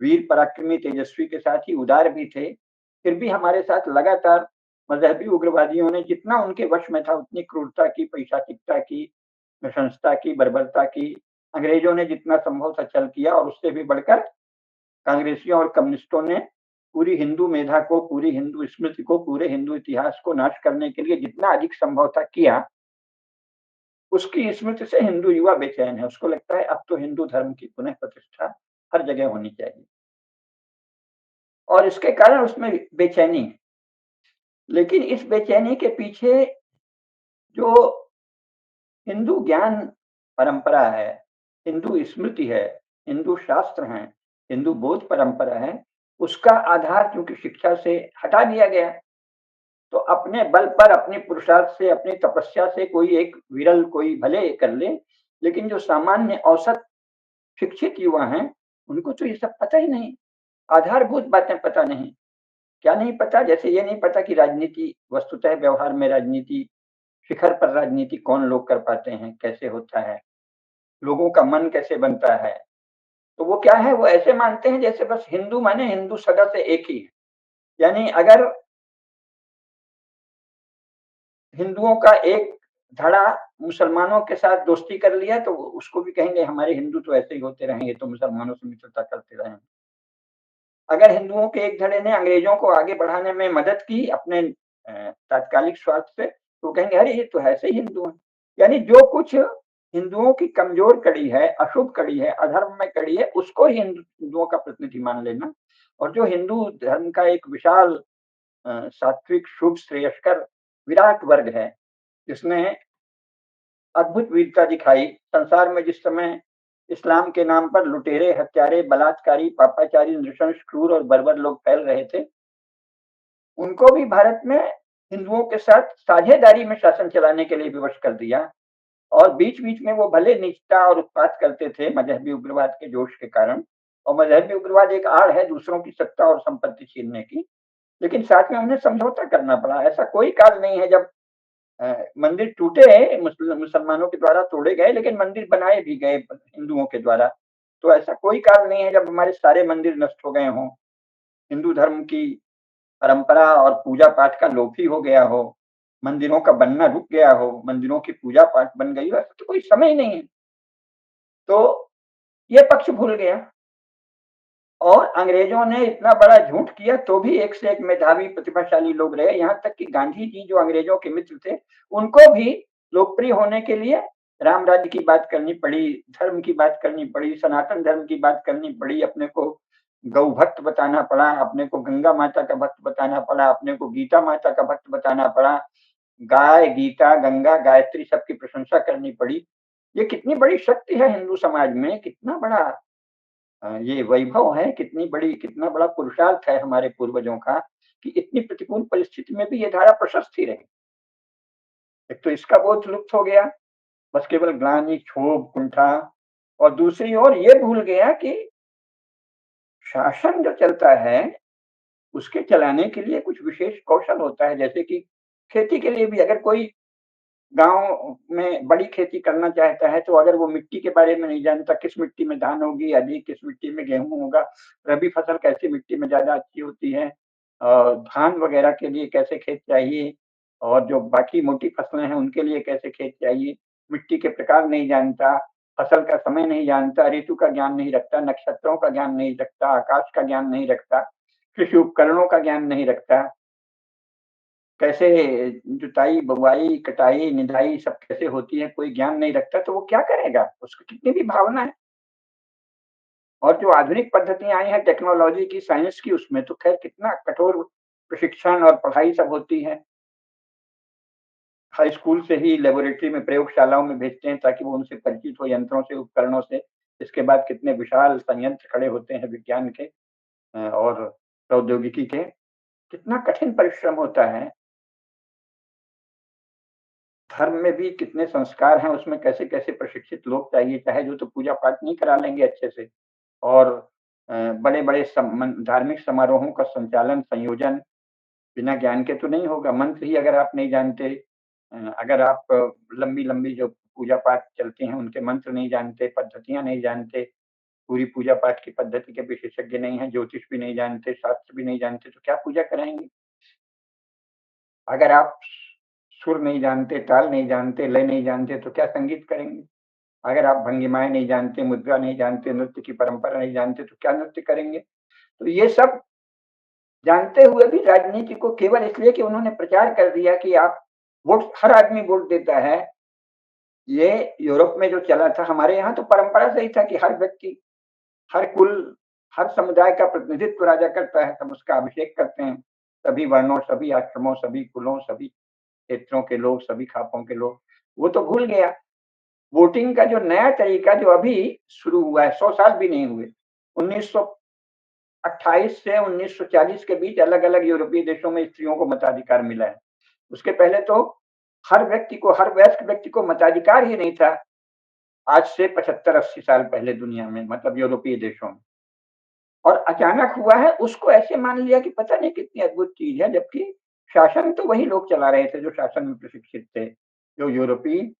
वीर पराक्रमी तेजस्वी के साथ ही उदार भी थे, फिर भी हमारे साथ लगातार मज़हबी उग्रवादियों ने जितना उनके वश में था उतनी क्रूरता की, पैशाचिकता की, नृशंसता की, बर्बरता की, अंग्रेज़ों ने जितना संभव था छल किया और उससे भी बढ़कर कांग्रेसियों और कम्युनिस्टों ने पूरी हिंदू मेधा को, पूरी हिंदू स्मृति को, पूरे हिंदू इतिहास को नाश करने के लिए जितना अधिक संभव था किया। उसकी स्मृति से हिंदू युवा बेचैन है, उसको लगता है अब तो हिंदू धर्म की पुनः प्रतिष्ठा हर जगह होनी चाहिए और इसके कारण उसमें बेचैनी है। लेकिन इस बेचैनी के पीछे जो हिंदू ज्ञान परंपरा है, हिंदू स्मृति है, हिंदू शास्त्र हैं, हिंदू बौद्ध परंपरा है, उसका आधार चूंकि शिक्षा से हटा दिया गया, तो अपने बल पर, अपने पुरुषार्थ से, अपनी तपस्या से कोई एक विरल कोई भले कर ले, लेकिन जो सामान्य औसत शिक्षित युवा हैं, उनको तो ये सब पता ही नहीं, आधारभूत बातें पता नहीं। क्या नहीं पता? जैसे ये नहीं पता कि राजनीति वस्तुतः व्यवहार में राजनीति, शिखर पर राजनीति कौन लोग कर पाते हैं, कैसे होता है, लोगों का मन कैसे बनता है। तो वो क्या है, वो ऐसे मानते हैं जैसे बस हिंदू माने हिंदू सदा से एक ही है। यानी अगर हिंदुओं का एक धड़ा मुसलमानों के साथ दोस्ती कर लिया तो उसको भी कहेंगे हमारे हिंदू तो ऐसे ही होते रहेंगे, तो मुसलमानों से मित्रता करते रहेंगे। अगर हिंदुओं के एक धड़े ने अंग्रेजों को आगे बढ़ाने में मदद की अपने तात्कालिक स्वार्थ से, तो कहेंगे अरे ये तो ऐसे ही हिंदू हैं। यानी जो कुछ हिंदुओं की कमजोर कड़ी है, अशुभ कड़ी है, अधर्म में कड़ी है, उसको ही हिंदुओं का प्रतिनिधि मान लेना। और जो हिंदू धर्म का एक विशाल सात्विक शुभ श्रेयस्कर विराट वर्ग है, जिसने अद्भुत वीरता दिखाई संसार में, जिस समय इस्लाम के नाम पर लुटेरे, हत्यारे, बलात्कारी, पापाचारी, नृशंस, क्रूर और बर्बर लोग फैल रहे थे, उनको भी भारत में हिंदुओं के साथ साझेदारी में शासन चलाने के लिए विवश कर दिया। और बीच बीच में वो भले नीचता और उत्पात करते थे मजहबी उग्रवाद के जोश के कारण, और मजहबी उग्रवाद एक आड़ है दूसरों की सत्ता और संपत्ति छीनने की, लेकिन साथ में उन्हें समझौता करना पड़ा। ऐसा कोई काल नहीं है जब मंदिर टूटे, मुसलमानों के द्वारा तोड़े गए, लेकिन मंदिर बनाए भी गए हिंदुओं के द्वारा। तो ऐसा कोई काल नहीं है जब हमारे सारे मंदिर नष्ट हो गए हों, हिंदू धर्म की परंपरा और पूजा पाठ का लोप ही हो गया हो, मंदिरों का बनना रुक गया हो, मंदिरों की पूजा पाठ बन गई हो, ऐसा तो कोई समय ही नहीं है। तो ये पक्ष भूल गया और अंग्रेजों ने इतना बड़ा झूठ किया तो भी एक से एक मेधावी प्रतिभाशाली लोग रहे। यहाँ तक कि गांधी जी जो अंग्रेजों के मित्र थे, उनको भी लोकप्रिय होने के लिए राम राज्य की बात करनी पड़ी, धर्म की बात करनी पड़ी, सनातन धर्म की बात करनी पड़ी, अपने को गौ भक्त बताना पड़ा, अपने को गंगा माता का भक्त बताना पड़ा, अपने को गीता माता का भक्त बताना पड़ा, गाय, गीता, गंगा, गायत्री सबकी प्रशंसा करनी पड़ी। ये कितनी बड़ी शक्ति है हिंदू समाज में, कितना बड़ा ये वैभव है, कितना बड़ा पुरुषार्थ है हमारे पूर्वजों का कि इतनी प्रतिकूल परिस्थिति में भी ये धारा प्रशस्त ही रही। एक तो इसका बोध लुप्त हो गया, बस केवल ग्लानि, क्षोभ, कुंठा, और दूसरी ओर ये भूल गया कि शासन जो चलता है उसके चलाने के लिए कुछ विशेष कौशल होता है। जैसे कि खेती के लिए भी अगर कोई गाँव में बड़ी खेती करना चाहता है, तो अगर वो मिट्टी के बारे में नहीं जानता, किस मिट्टी में धान होगी अधिक, किस मिट्टी में गेहूँ होगा, रबी फसल कैसी मिट्टी में ज़्यादा अच्छी होती है, धान वगैरह के लिए कैसे खेत चाहिए, और जो बाकी मोटी फसलें हैं उनके लिए कैसे खेत चाहिए, मिट्टी के प्रकार नहीं जानता, फसल का समय नहीं जानता, ऋतु का ज्ञान नहीं रखता, नक्षत्रों का ज्ञान नहीं रखता, आकाश का ज्ञान नहीं रखता, कृषि उपकरणों का ज्ञान नहीं रखता, कैसे जुताई, बुवाई, कटाई, निदाई सब कैसे होती है, कोई ज्ञान नहीं रखता, तो वो क्या करेगा? उसकी कितनी भी भावना है। और जो आधुनिक पद्धतियाँ आई हैं टेक्नोलॉजी की, साइंस की, उसमें तो खैर कितना कठोर प्रशिक्षण और पढ़ाई सब होती है। हाई स्कूल से ही लेबोरेटरी में, प्रयोगशालाओं में भेजते हैं ताकि वो उनसे परिचित हो, यंत्रों से, उपकरणों से। इसके बाद कितने विशाल संयंत्र खड़े होते हैं विज्ञान के और प्रौद्योगिकी के। कितना कठिन परिश्रम होता है। धर्म में भी कितने संस्कार हैं, उसमें कैसे-कैसे प्रशिक्षित लोग चाहिए, चाहे जो तो पूजा-पाठ नहीं करा लेंगे अच्छे से, और बड़े-बड़े धार्मिक समारोहों का संचालन, संयोजन बिना ज्ञान के तो नहीं होगा। मंत्र ही अगर आप नहीं जानते, अगर आप लंबी-लंबी जो पूजा-पाठ चलती हैं, उनके मंत्र नहीं जानते, पद्धतियाँ नहीं जानते, पूरी पूजा-पाठ की पद्धति के विशेषज्ञ नहीं हैं, ज्योतिष भी नहीं जानते, शास्त्र भी नहीं जानते, तो क्या पूजा कराएँगे? अगर आप सुर नहीं जानते, ताल नहीं जानते, लय नहीं जानते तो क्या संगीत करेंगे? अगर आप भंगिमाएँ नहीं जानते, मुद्रा नहीं जानते, नृत्य की परंपरा नहीं जानते तो क्या नृत्य करेंगे? तो ये सब जानते हुए भी राजनीति को केवल इसलिए कि उन्होंने प्रचार कर दिया कि आप वोट, हर आदमी वोट देता है। ये यूरोप में जो चला था, हमारे यहाँ तो परंपरा से ही था कि हर व्यक्ति, हर कुल, हर समुदाय का प्रतिनिधित्व राजा करता है, सब उसका अभिषेक करते हैं। सभी वर्णों, सभी आश्रमों, सभी कुलों, सभी क्षेत्रों के लोग, सभी खापों के लोग। वो तो भूल गया। वोटिंग का जो नया तरीका जो अभी शुरू हुआ है, 100 साल भी नहीं हुए, 1928 से 1940 के बीच अलग-अलग यूरोपीय देशों में स्त्रियों को मताधिकार मिला है। उसके पहले तो हर व्यक्ति को, हर वयस्क व्यक्ति को मताधिकार ही नहीं था। आज से 75-80 साल पहले दुनिया में, मतलब यूरोपीय देशों में। और अचानक हुआ है, उसको ऐसे मान लिया कि पता नहीं कितनी अद्भुत चीज़ है, जबकि शासन तो वही लोग चला रहे थे जो शासन में प्रशिक्षित थे, जो यूरोपीय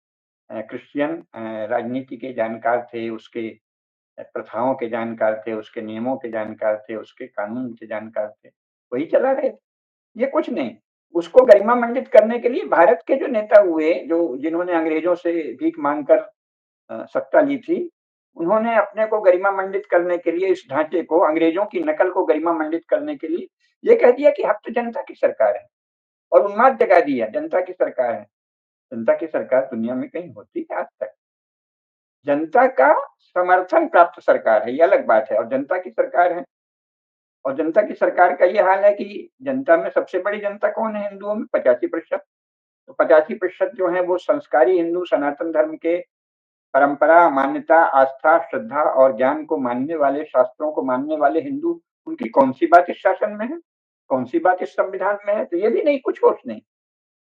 क्रिश्चियन राजनीति के जानकार थे, उसके प्रथाओं के जानकार थे, उसके नियमों के जानकार थे, उसके कानून के जानकार थे, वही चला रहे थे। ये कुछ नहीं। उसको गरिमामंडित करने के लिए भारत के जो नेता हुए, जो जिन्होंने अंग्रेजों से भीख माँगकर सत्ता ली थी, उन्होंने अपने को गरिमामंडित करने के लिए, इस ढांचे को, अंग्रेजों की नकल को गरिमामंडित करने के लिए ये कह दिया कि अब तो जनता की सरकार है, और उन्माद जगा दिया, जनता की सरकार है। जनता की सरकार दुनिया में कहीं होती है आज तक? जनता का समर्थन प्राप्त सरकार है, ये अलग बात है, और जनता की सरकार है। और जनता की सरकार का ये हाल है कि जनता में सबसे बड़ी जनता कौन है हिंदुओं में? 85%। तो 85% जो है वो संस्कारी हिंदू, सनातन धर्म के परंपरा, मान्यता, आस्था, श्रद्धा और ज्ञान को मानने वाले, शास्त्रों को मानने वाले हिंदू। उनकी कौन-सी बात इस शासन में है? कौन-सी बात इस संविधान में है? तो ये भी नहीं, कुछ होश नहीं।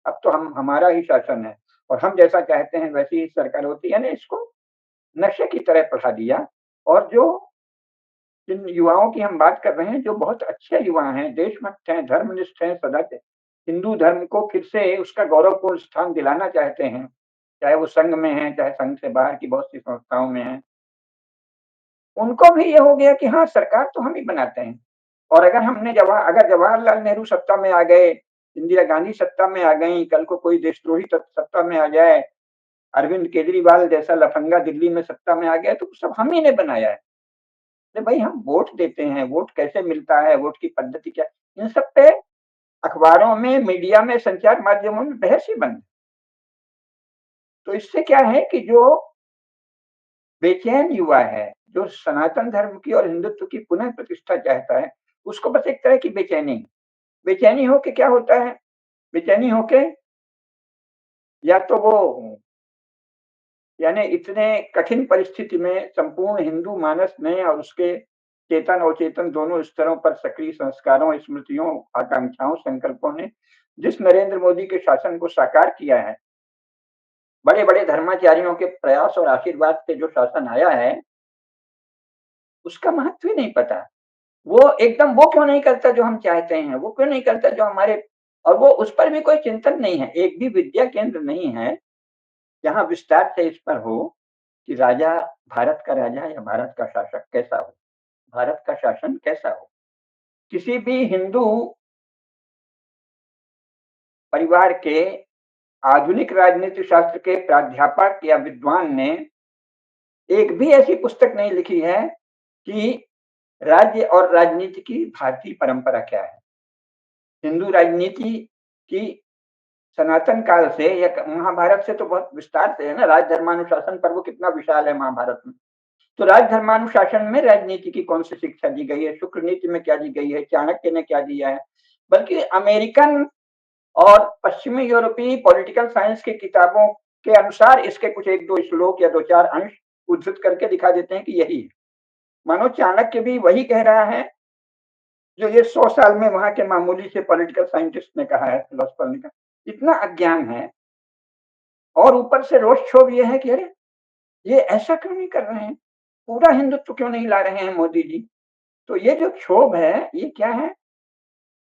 अब तो हम, हमारा ही शासन है और हम जैसा चाहते हैं वैसी ही सरकार होती है। यानी इसको नशे की तरह पढ़ा दिया। और जो जिन युवाओं की हम बात कर रहे हैं, जो बहुत अच्छे युवा हैं, देशभक्त हैं, धर्मनिष्ठ हैं, सदा से हिंदू धर्म को फिर से उसका गौरवपूर्ण स्थान दिलाना चाहते हैं, चाहे वो संघ में हैं, चाहे संघ से बाहर की बहुत सी संस्थाओं में हैं। उनको भी ये हो गया कि हाँ, सरकार तो हम ही बनाते हैं। और अगर जवाहरलाल नेहरू सत्ता में आ गए, इंदिरा गांधी सत्ता में आ गईं, कल को कोई देशद्रोही सत्ता में आ जाए, अरविंद केजरीवाल जैसा लफंगा दिल्ली में सत्ता में आ गया, तो सब हम ही ने बनाया है। अरे भाई, हम वोट देते हैं, वोट कैसे मिलता है, वोट की पद्धति क्या, इन सब पे अखबारों में, मीडिया में, संचार माध्यमों में बहस ही बंद। तो इससे क्या है कि जो बेचैन युवा है, जो सनातन धर्म की और हिंदुत्व की पुनः प्रतिष्ठा चाहता है, उसको बस एक तरह की बेचैनी, बेचैनी होके क्या होता है, बेचैनी होके या तो वो, यानी इतने कठिन परिस्थिति में संपूर्ण हिंदू मानस ने और उसके चेतन और चेतन दोनों स्तरों पर सक्रिय संस्कारों, स्मृतियों, आकांक्षाओं, संकल्पों ने जिस नरेंद्र मोदी के शासन को साकार किया है, बड़े-बड़े धर्माचार्यों के प्रयास और आशीर्वाद से जो शासन आया है, उसका महत्व ही नहीं पता। वो एकदम वो क्यों नहीं करता जो हम चाहते हैं, वो क्यों नहीं करता जो हमारे, और वो उस पर भी कोई चिंतन नहीं है। एक भी विद्या केंद्र नहीं है, जहाँ विस्तार से इस पर हो कि राजा, भारत का राजा या भारत का शासक कैसा हो, भारत का शासन कैसा हो। किसी भी हिंदू परिवार के आधुनिक राजनीति शास्त्र के प्राध्यापक या विद्वान ने एक भी ऐसी पुस्तक नहीं लिखी है कि राज्य और राजनीति की भारतीय परंपरा क्या है। हिंदू राजनीति की सनातन काल से या महाभारत से तो बहुत विस्तार से है ना, राजधर्मानुशासन पर्व कितना विशाल है महाभारत में। तो राजधर्मानुशासन में राजनीति की कौन सी शिक्षा दी गई है, शुक्र नीति में क्या दी गई है, चाणक्य ने क्या दिया है, बल्कि अमेरिकन और पश्चिमी यूरोपीय पॉलिटिकल साइंस की किताबों के अनुसार इसके कुछ एक दो श्लोक या दो चार अंश उद्धृत करके दिखा देते हैं कि यही है। मानो चाणक्य भी वही कह रहा है जो ये 100 साल में वहां के मामूली से पॉलिटिकल साइंटिस्ट ने कहा है, फिलोसफर ने कहा। इतना अज्ञान है। और ऊपर से रोष क्षोभ ये है कि अरे, ये ऐसा क्यों नहीं कर रहे हैं, पूरा हिंदुत्व क्यों नहीं ला रहे हैं मोदी जी। तो ये जो क्षोभ है, ये क्या है,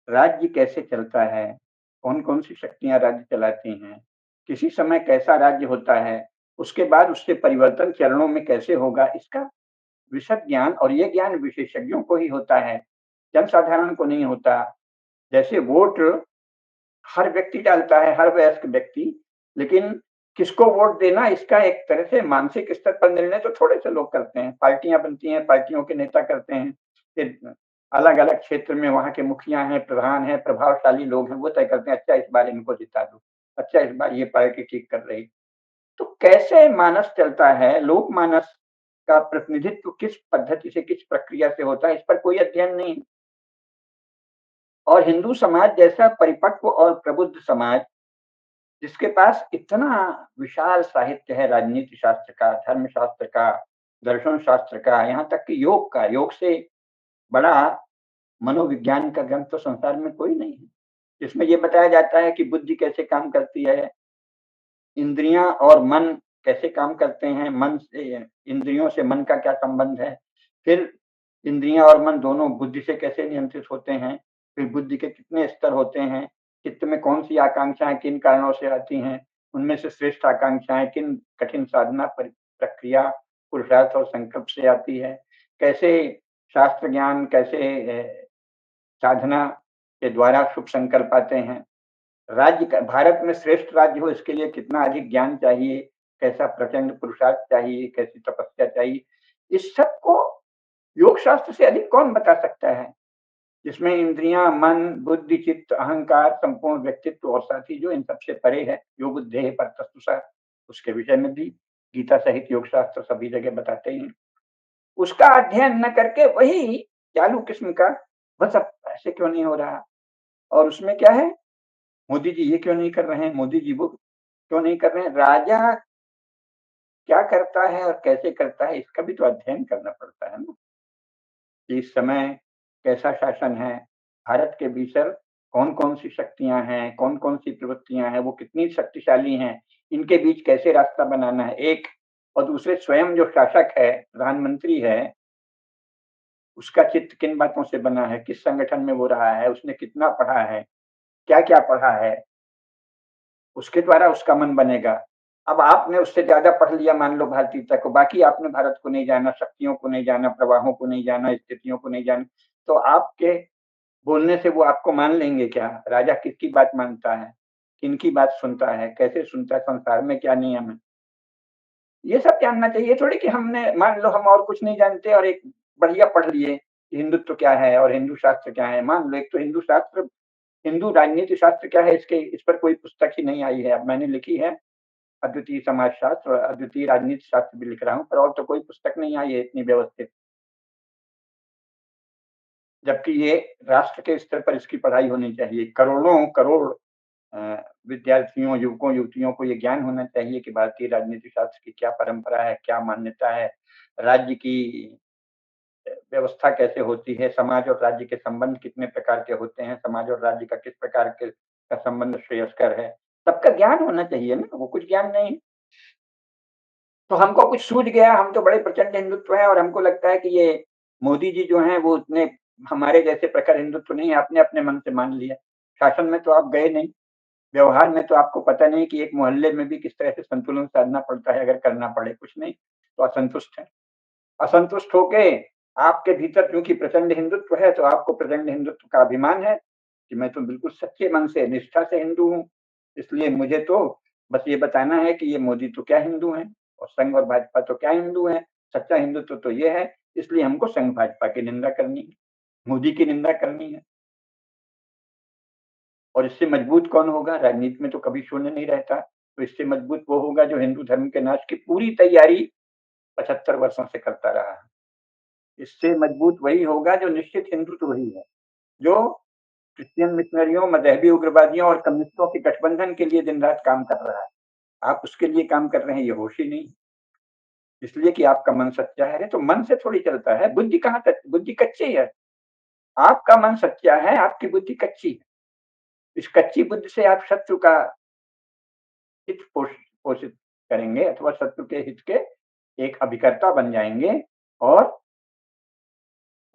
राज्य कैसे चलता है, कौन कौन सी शक्तियां राज्य चलाती हैं, किसी समय कैसा राज्य होता है, उसके बाद उससे परिवर्तन चरणों में कैसे होगा, इसका विशद ज्ञान, और ये ज्ञान विशेषज्ञों को ही होता है, जनसाधारण को नहीं होता। जैसे वोट हर व्यक्ति डालता है, हर वयस्क व्यक्ति, लेकिन किसको वोट देना इसका एक तरह से मानसिक स्तर पर निर्णय तो थोड़े से लोग करते हैं। पार्टियां बनती हैं, पार्टियों के नेता करते हैं, फिर अलग अलग क्षेत्र में वहां के मुखिया हैं, प्रधान हैं, प्रभावशाली लोग हैं, वो तय करते हैं अच्छा इस बार इनको जिता दो, अच्छा इस बार ये पार्टी ठीक कर रही। तो कैसे मानस चलता है, लोक मानस का प्रतिनिधित्व किस पद्धति से, किस प्रक्रिया से होता है, इस पर कोई अध्ययन नहीं। और हिंदू समाज जैसा परिपक्व और प्रबुद्ध समाज, जिसके पास इतना विशाल साहित्य है, राजनीति शास्त्र का, धर्म शास्त्र का, दर्शन शास्त्र का, यहाँ तक कि योग का, योग से बड़ा मनोविज्ञान का ग्रंथ तो संसार में कोई नहीं है, जिसमें ये बताया जाता है कि बुद्धि कैसे काम करती है, इंद्रियां और मन कैसे काम करते हैं, मन से, इंद्रियों से मन का क्या संबंध है, फिर इंद्रियां और मन दोनों बुद्धि से कैसे नियंत्रित होते हैं, फिर बुद्धि के कितने स्तर होते हैं, चित्त में कौन सी आकांक्षाएं किन कारणों से आती हैं, उनमें से श्रेष्ठ आकांक्षाएं किन कठिन साधना प्रक्रिया, पुरुषार्थ और संकल्प से आती है, कैसे शास्त्र ज्ञान, कैसे साधना के द्वारा शुभ संकल्प आते हैं, राज्य का, भारत में श्रेष्ठ राज्य हो इसके लिए कितना अधिक ज्ञान चाहिए, कैसा प्रचंड पुरुषार्थ चाहिए, कैसी तपस्या चाहिए, इस सब को योग शास्त्र से अधिक कौन बता सकता है, जिसमें इंद्रियां, मन, बुद्धि, चित्त, अहंकार, संपूर्ण व्यक्तित्व और साथ ही जो इन सबसे परे है, यो बुद्धे परतस्तुषा, उसके विषय में भी गीता सहित योग शास्त्र सभी जगह बताते हैं। उसका अध्ययन न करके वही चालू किस्म का बस अब ऐसे क्यों नहीं हो रहा, और उसमें क्या है, मोदी जी ये क्यों नहीं कर रहे हैं, मोदी जी वो क्यों नहीं कर रहे हैं, राजा क्या करता है और कैसे करता है इसका भी तो अध्ययन करना पड़ता है ना, कि इस समय कैसा शासन है, भारत के भीतर कौन कौन सी शक्तियां हैं, कौन कौन सी प्रवृत्तियां हैं, वो कितनी शक्तिशाली हैं, इनके बीच कैसे रास्ता बनाना है एक, और दूसरे स्वयं जो शासक है, प्रधानमंत्री है, उसका चित्त किन बातों से बना है, किस संगठन में वो रहा है, उसने कितना पढ़ा है, क्या क्या पढ़ा है, उसके द्वारा उसका मन बनेगा। अब आपने उससे ज्यादा पढ़ लिया मान लो भारतीयता को, बाकी आपने भारत को नहीं जाना, शक्तियों को नहीं जाना, प्रवाहों को नहीं जाना, स्थितियों को नहीं जाना, तो आपके बोलने से वो आपको मान लेंगे क्या, राजा किसकी बात मानता है, किनकी बात सुनता है, कैसे सुनता है, संसार में क्या नियम है, ये सब जानना चाहिए। थोड़ी कि हमने मान लो हम और कुछ नहीं जानते और एक बढ़िया पढ़ लिए कि हिंदुत्व क्या है और हिंदू शास्त्र क्या है, मान लो एक तो हिंदू शास्त्र, हिंदू राजनीति शास्त्र क्या है, इसके इस पर कोई पुस्तक ही नहीं आई है, अब मैंने लिखी है अद्वितीय समाज शास्त्र और अद्वितीय राजनीति शास्त्र भी लिख रहा हूँ, पर और तो कोई पुस्तक नहीं आई है इतनी व्यवस्थित, जबकि ये राष्ट्र के स्तर पर इसकी पढ़ाई होनी चाहिए, करोड़ों करोड़ विद्यार्थियों, युवकों, युवतियों को ये ज्ञान होना चाहिए कि भारतीय राजनीति शास्त्र की क्या परंपरा है, क्या मान्यता है, राज्य की व्यवस्था कैसे होती है, समाज और राज्य के संबंध कितने प्रकार के होते हैं, समाज और राज्य का किस प्रकार के का संबंध श्रेयस्कर है, सबका ज्ञान होना चाहिए ना, वो कुछ ज्ञान नहीं। तो हमको कुछ सूझ गया, हम तो बड़े प्रचंड हिंदुत्व है और हमको लगता है कि ये मोदी जी जो हैं वो उतने हमारे जैसे प्रखर हिंदुत्व नहीं है, आपने अपने मन से मान लिया। शासन में तो आप गए नहीं, व्यवहार में तो आपको पता नहीं कि एक मोहल्ले में भी किस तरह से संतुलन साधना पड़ता है, अगर करना पड़े, कुछ नहीं, तो असंतुष्ट है। असंतुष्ट होके आपके भीतर क्योंकि प्रचंड हिंदुत्व है, तो आपको प्रचंड हिंदुत्व का अभिमान है कि मैं तो बिल्कुल सच्चे मन से, निष्ठा से हिंदू हूँ, इसलिए मुझे तो बस ये बताना है कि ये मोदी तो क्या हिंदू हैं और संघ और भाजपा तो क्या हिंदू हैं, सच्चा हिंदुत्व तो ये है, इसलिए हमको संघ भाजपा की निंदा करनी है, मोदी की निंदा करनी है। और इससे मजबूत कौन होगा, राजनीति में तो कभी शून्य नहीं रहता, तो इससे मजबूत वो होगा जो हिंदू धर्म के नाश की पूरी तैयारी 75 वर्षों से करता रहा है। इससे मजबूत वही होगा जो निश्चित हिंदुत्व वही है, जो क्रिश्चियन मिशनरियों, मजहबी उग्रवादियों और कम्युनिस्टों के गठबंधन के लिए दिन रात काम कर रहा है। आप उसके लिए काम कर रहे हैं, ये होश ही नहीं, इसलिए कि आपका मन सच्चा है, तो मन से थोड़ी चलता है, बुद्धि कहाँ तक, बुद्धि कच्ची है, आपका मन सच्चा है, आपकी बुद्धि कच्ची है, इस कच्ची बुद्धि से आप शत्रु का हित पोषित करेंगे अथवा शत्रु के हित के एक अभिकर्ता बन जाएंगे और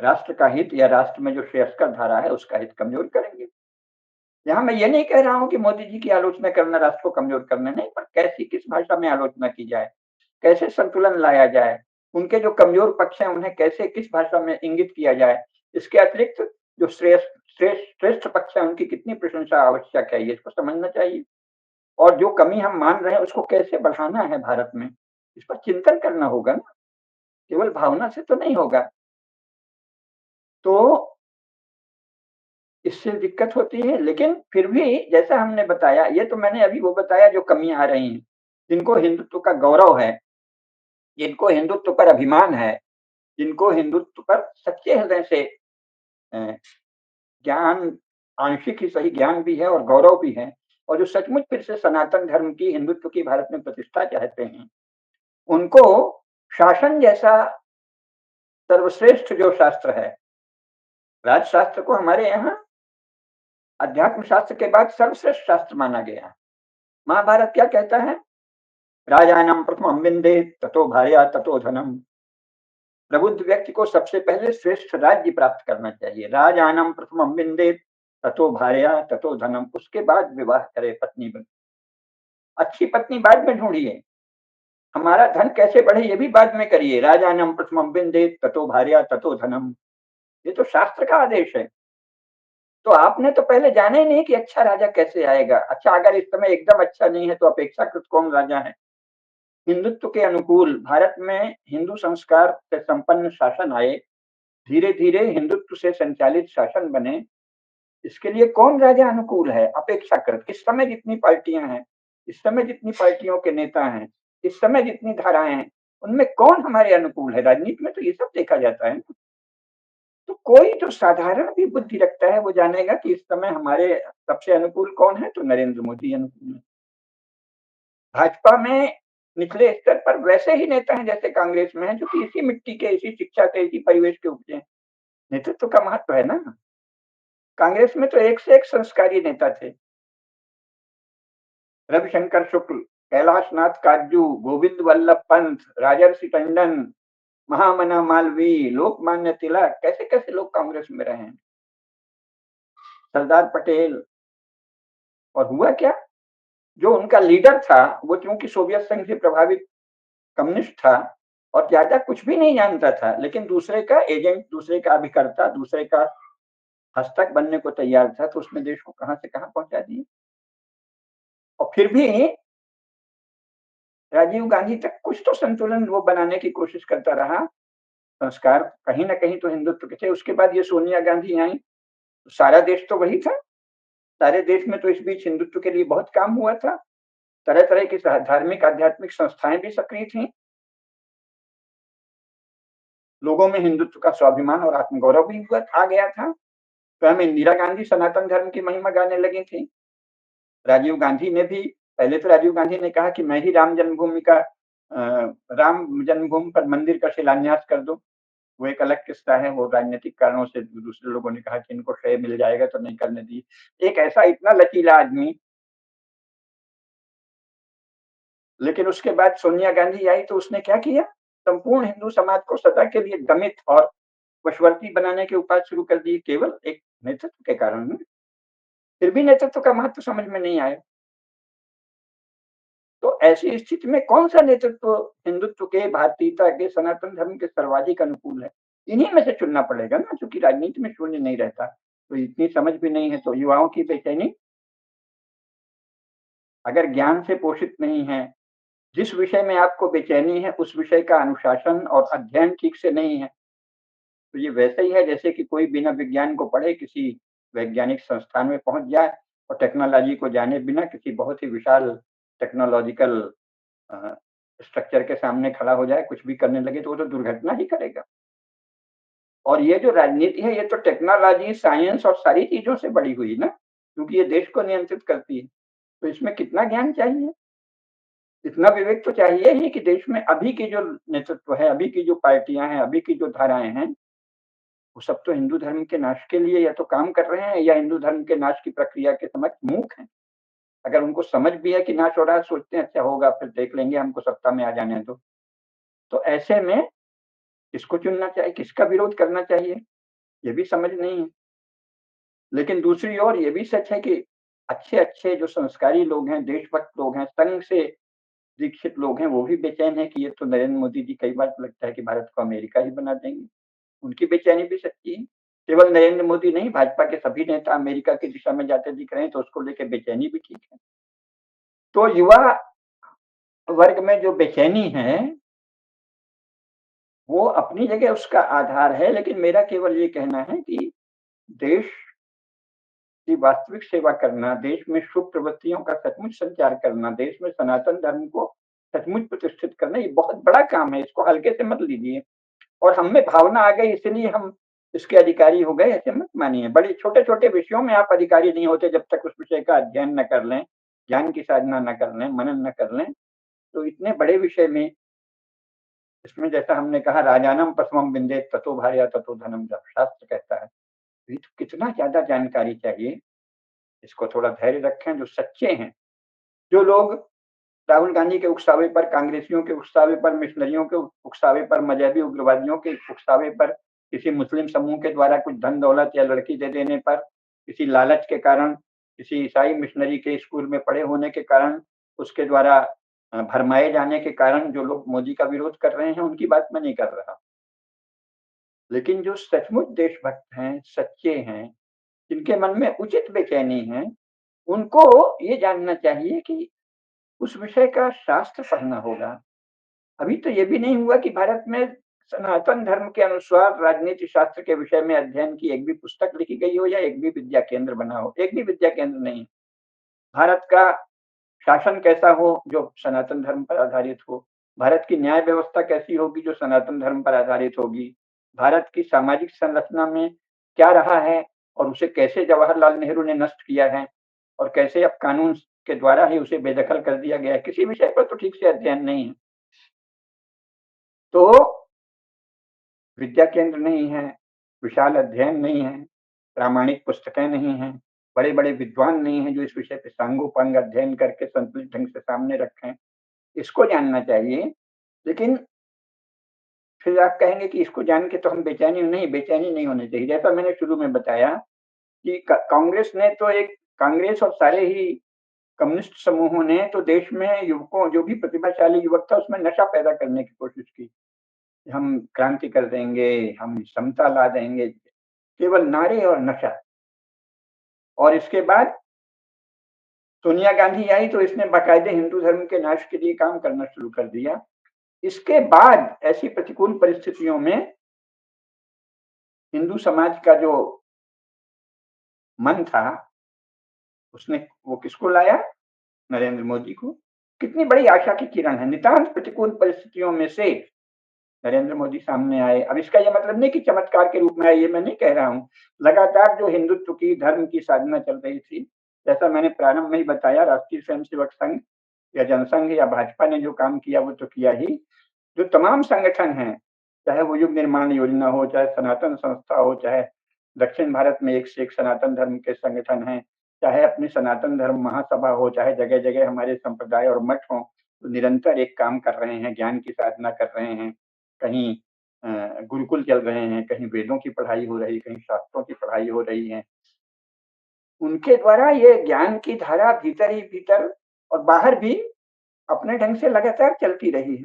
राष्ट्र का हित या राष्ट्र में जो श्रेयस्कर धारा है उसका हित कमजोर करेंगे। यहाँ मैं ये नहीं कह रहा हूँ कि मोदी जी की आलोचना करना राष्ट्र को कमजोर करना, नहीं, पर कैसी किस भाषा में आलोचना की जाए, कैसे संतुलन लाया जाए, उनके जो कमजोर पक्ष हैं उन्हें कैसे किस भाषा में इंगित किया जाए, इसके अतिरिक्त जो श्रेष्ठ पक्ष है, उनकी कितनी प्रशंसा आवश्यक है, ये इसको समझना चाहिए। और जो कमी हम मान रहे हैं उसको कैसे बढ़ाना है भारत में, इस पर चिंतन करना होगा ना, केवल भावना से तो नहीं होगा। तो इससे दिक्कत होती है, लेकिन फिर भी जैसा हमने बताया, ये तो मैंने अभी वो बताया जो कमियां आ रही हैं, जिनको हिंदुत्व का गौरव है, जिनको हिंदुत्व पर अभिमान है, जिनको हिंदुत्व पर सच्चे हृदय से ज्ञान, आंशिक ही सही ज्ञान भी है और गौरव भी है, और जो सचमुच फिर से सनातन धर्म की, हिंदुत्व की भारत में प्रतिष्ठा चाहते हैं, उनको शासन जैसा सर्वश्रेष्ठ जो शास्त्र है, राजशास्त्र को हमारे यहाँ अध्यात्म शास्त्र के बाद सर्वश्रेष्ठ शास्त्र माना गया। महाभारत क्या कहता है? राजानम प्रथमम विंदेत ततो भार्या ततो धनम। प्रबुद्ध व्यक्ति को सबसे पहले श्रेष्ठ राज्य प्राप्त करना चाहिए। राजानम प्रथमम विंदेत ततो भार्या ततो धनम, उसके बाद विवाह करे पत्नी बन। अच्छी पत्नी बाद में ढूंढिए, हमारा धन कैसे बढ़े ये भी बाद में करिए। राजानम प्रथमम विंदेत ततो भार्या ततो धनम, ये तो शास्त्र का आदेश है। तो आपने तो पहले जाना ही नहीं कि अच्छा राजा कैसे आएगा। अच्छा, अगर इस समय एकदम अच्छा नहीं है तो अपेक्षाकृत कौन राजा है? हिंदुत्व के अनुकूल भारत में हिंदू संस्कार से संपन्न शासन आए, धीरे धीरे हिंदुत्व से संचालित शासन बने, इसके लिए कौन राजा अनुकूल है? अपेक्षाकृत। इस समय जितनी पार्टियां हैं, इस समय जितनी पार्टियों के नेता हैं, इस समय जितनी धाराएं हैं, उनमें कौन हमारे अनुकूल है? राजनीति में तो ये सब देखा जाता है। तो कोई जो साधारण भी बुद्धि रखता है वो जानेगा कि इस समय हमारे सबसे अनुकूल कौन है, तो नरेंद्र मोदी अनुकूल है। भाजपा में निचले स्तर पर वैसे ही नेता हैं जैसे कांग्रेस में है, जो कि इसी मिट्टी के, इसी शिक्षा के, इसी परिवेश के उपजे हैं। नेतृत्व का महत्व है ना। कांग्रेस में तो एक से एक संस्कारी नेता थे। रविशंकर शुक्ल, कैलाश नाथ काटजू, गोविंद वल्लभ पंत, राजर्षि टंडन, महामना मालवीय, लोकमान्य तिलक, कैसे कैसे लोग कांग्रेस में रहे हैं। सरदार पटेल। और हुआ क्या, जो उनका लीडर था वो चूंकि सोवियत संघ से प्रभावित कम्युनिस्ट था और ज्यादा कुछ भी नहीं जानता था, लेकिन दूसरे का एजेंट, दूसरे का अभिकर्ता, दूसरे का हस्तक बनने को तैयार था, तो उसने देश को कहां से कहां पहुंचा दिया। और फिर भी राजीव गांधी तक कुछ तो संतुलन वो बनाने की कोशिश करता रहा। संस्कार कहीं ना कहीं तो हिंदुत्व के थे। उसके बाद ये सोनिया गांधी आई, तो सारा देश तो वही था। सारे देश में तो इस बीच हिंदुत्व के लिए बहुत काम हुआ था। तरह तरह की धार्मिक आध्यात्मिक संस्थाएं भी सक्रिय थी। लोगों में हिंदुत्व का स्वाभिमान और आत्मगौरव भी आ गया था। स्वयं इंदिरा गांधी सनातन धर्म की महिमा गाने लगी थी। राजीव गांधी ने भी, पहले तो राजीव गांधी ने कहा कि मैं ही राम जन्मभूमि पर मंदिर का शिलान्यास कर दूं। वो एक अलग किस्सा है, वो राजनीतिक कारणों से दूसरे लोगों ने कहा कि इनको श्रेय मिल जाएगा तो नहीं करने दी। एक ऐसा इतना लचीला आदमी। लेकिन उसके बाद सोनिया गांधी आई तो उसने क्या किया, संपूर्ण हिंदू समाज को सदा के लिए दमित और वशवर्ती बनाने के उपाय शुरू कर दिए, केवल एक नेतृत्व के कारण। फिर भी नेतृत्व का महत्व समझ में नहीं आया। तो ऐसी स्थिति में कौन सा नेतृत्व हिंदुत्व के, भारतीयता के, सनातन धर्म के सर्वाधिक अनुकूल है? इन्हीं में से चुनना पड़ेगा ना, क्योंकि राजनीति में शून्य नहीं रहता। तो इतनी समझ भी नहीं है तो युवाओं की बेचैनी, अगर ज्ञान से पोषित नहीं है, जिस विषय में आपको बेचैनी है उस विषय का अनुशासन और अध्ययन ठीक से नहीं है, तो ये वैसे ही है जैसे कि कोई बिना विज्ञान को पढ़े किसी वैज्ञानिक संस्थान में पहुंच जाए और टेक्नोलॉजी को जाने बिना किसी बहुत ही विशाल टेक्नोलॉजिकल स्ट्रक्चर के सामने खड़ा हो जाए, कुछ भी करने लगे, तो वो तो दुर्घटना ही करेगा। और ये जो राजनीति है, ये तो टेक्नोलॉजी, साइंस और सारी चीजों से बड़ी हुई ना, क्योंकि ये देश को नियंत्रित करती है। तो इसमें कितना ज्ञान चाहिए, इतना विवेक तो चाहिए ही कि देश में अभी की जो नेतृत्व है, अभी की जो पार्टियां हैं, अभी की जो धाराएं हैं, वो सब तो हिंदू धर्म के नाश के लिए या तो काम कर रहे हैं या हिंदू धर्म के नाश की प्रक्रिया के समक्ष मूक हैं। अगर उनको समझ भी है कि नाश हो रहा है, सोचते हैं अच्छा होगा फिर देख लेंगे, हमको सत्ता में आ जाने दो। तो ऐसे में किसको चुनना चाहिए, किसका विरोध करना चाहिए, ये भी समझ नहीं है। लेकिन दूसरी ओर ये भी सच है कि अच्छे अच्छे जो संस्कारी लोग हैं, देशभक्त लोग हैं, संघ से दीक्षित लोग हैं, वो भी बेचैन है कि ये तो नरेंद्र मोदी जी, कई बार लगता है कि भारत को अमेरिका ही बना देंगे। उनकी बेचैनी भी सच्ची है। केवल नरेंद्र मोदी नहीं, भाजपा के सभी नेता अमेरिका की दिशा में जाते दिख रहे हैं, तो उसको लेकर बेचैनी भी ठीक है। तो युवा वर्ग में जो बेचैनी है, वो अपनी जगह उसका आधार है, लेकिन मेरा केवल ये कहना है कि देश की वास्तविक सेवा करना, देश में शुभ प्रवृत्तियों का सचमुच संचार करना, देश में सनातन धर्म को सचमुच प्रतिष्ठित करना, ये बहुत बड़ा काम है, इसको हल्के से मत लीजिए। और हम में भावना आ गई इसलिए हम इसके अधिकारी हो गए, ऐसे मत मानिए। बड़े छोटे-छोटे विषयों में आप अधिकारी नहीं होते जब तक उस विषय का अध्ययन न कर लें, ज्ञान की साधना न कर लें, मनन न कर लें। तो इतने बड़े विषय में, इसमें जैसा हमने कहा राजानम प्रथमम विंदेत ततो भार्या ततो धनम, जब शास्त्र कहता है, ये तो कितना ज़्यादा जानकारी चाहिए। इसको थोड़ा धैर्य रखें, जो सच्चे हैं, जो लोग राहुल गांधी के उकसावे पर, कांग्रेसियों के उकसावे पर, मिशनरियों के उकसावे पर, मजहबी उग्रवादियों के उकसावे पर, किसी मुस्लिम समूह के द्वारा कुछ धन दौलत या लड़की दे देने पर, किसी लालच के कारण, किसी ईसाई मिशनरी के स्कूल में पढ़े होने के कारण, उसके द्वारा भरमाए जाने के कारण जो लोग मोदी का विरोध कर रहे हैं, उनकी बात मैं नहीं कर रहा। लेकिन जो सचमुच देशभक्त हैं, सच्चे हैं, जिनके मन में उचित बेचैनी है, उनको ये जानना चाहिए कि उस विषय का शास्त्र पढ़ना होगा। अभी तो ये भी नहीं हुआ कि भारत में सनातन धर्म के अनुसार राजनीति शास्त्र के विषय में अध्ययन की एक भी पुस्तक लिखी गई हो या एक भी विद्या केंद्र बना हो। एक भी विद्या केंद्र नहीं। भारत का शासन कैसा हो जो सनातन धर्म पर आधारित हो, भारत की न्याय व्यवस्था कैसी होगी जो सनातन धर्म पर आधारित होगी, भारत की सामाजिक संरचना में क्या रहा है और उसे कैसे जवाहरलाल नेहरू ने नष्ट किया है और कैसे अब कानून के द्वारा ही उसे बेदखल कर दिया गया है, किसी विषय पर तो ठीक से अध्ययन नहीं है। तो विद्या केंद्र नहीं है, विशाल अध्ययन नहीं है, प्रामाणिक पुस्तकें नहीं हैं, बड़े-बड़े विद्वान नहीं हैं जो इस विषय पे सांगोपांग अध्ययन करके संतुलित ढंग से सामने रखें। इसको जानना चाहिए। लेकिन फिर आप कहेंगे कि इसको जान के तो हम बेचैनी नहीं होनी चाहिए। जैसा मैंने शुरू में बताया कि क कांग्रेस ने तो एक कांग्रेस और सारे ही कम्युनिस्ट समूहों ने तो देश में युवकों, जो भी प्रतिभाशाली युवक था, उसमें नशा पैदा करने की कोशिश की। हम क्रांति कर देंगे, हम समता ला देंगे, केवल नारे और नशा। और इसके बाद सोनिया गांधी आई तो इसने बाकायदे हिंदू धर्म के नाश के लिए काम करना शुरू कर दिया। इसके बाद ऐसी प्रतिकूल परिस्थितियों में हिंदू समाज का जो मन था, उसने वो किसको लाया? नरेंद्र मोदी को। कितनी बड़ी आशा की किरण है। नितांत प्रतिकूल परिस्थितियों में से नरेंद्र मोदी सामने आए। अब इसका ये मतलब नहीं कि चमत्कार के रूप में आए, ये मैं नहीं कह रहा हूँ। लगातार जो हिंदुत्व की, धर्म की साधना चल रही थी, जैसा मैंने प्रारंभ में ही बताया, राष्ट्रीय स्वयंसेवक संघ या जनसंघ या भाजपा ने जो काम किया वो तो किया ही। जो तमाम संगठन हैं, चाहे वो युग निर्माण योजना हो, चाहे सनातन संस्था हो, चाहे दक्षिण भारत में एक से एक सनातन धर्म के संगठन हैं, चाहे अपनी सनातन धर्म महासभा हो, चाहे जगह-जगह हमारे संप्रदाय और मठ हों, तो निरंतर एक काम कर रहे हैं, ज्ञान की साधना कर रहे हैं। कहीं गुरुकुल चल रहे हैं, कहीं वेदों की पढ़ाई हो रही, कहीं शास्त्रों की पढ़ाई हो रही है। उनके द्वारा ये ज्ञान की धारा भीतर ही भीतर और बाहर भी अपने ढंग से लगातार चलती रही है।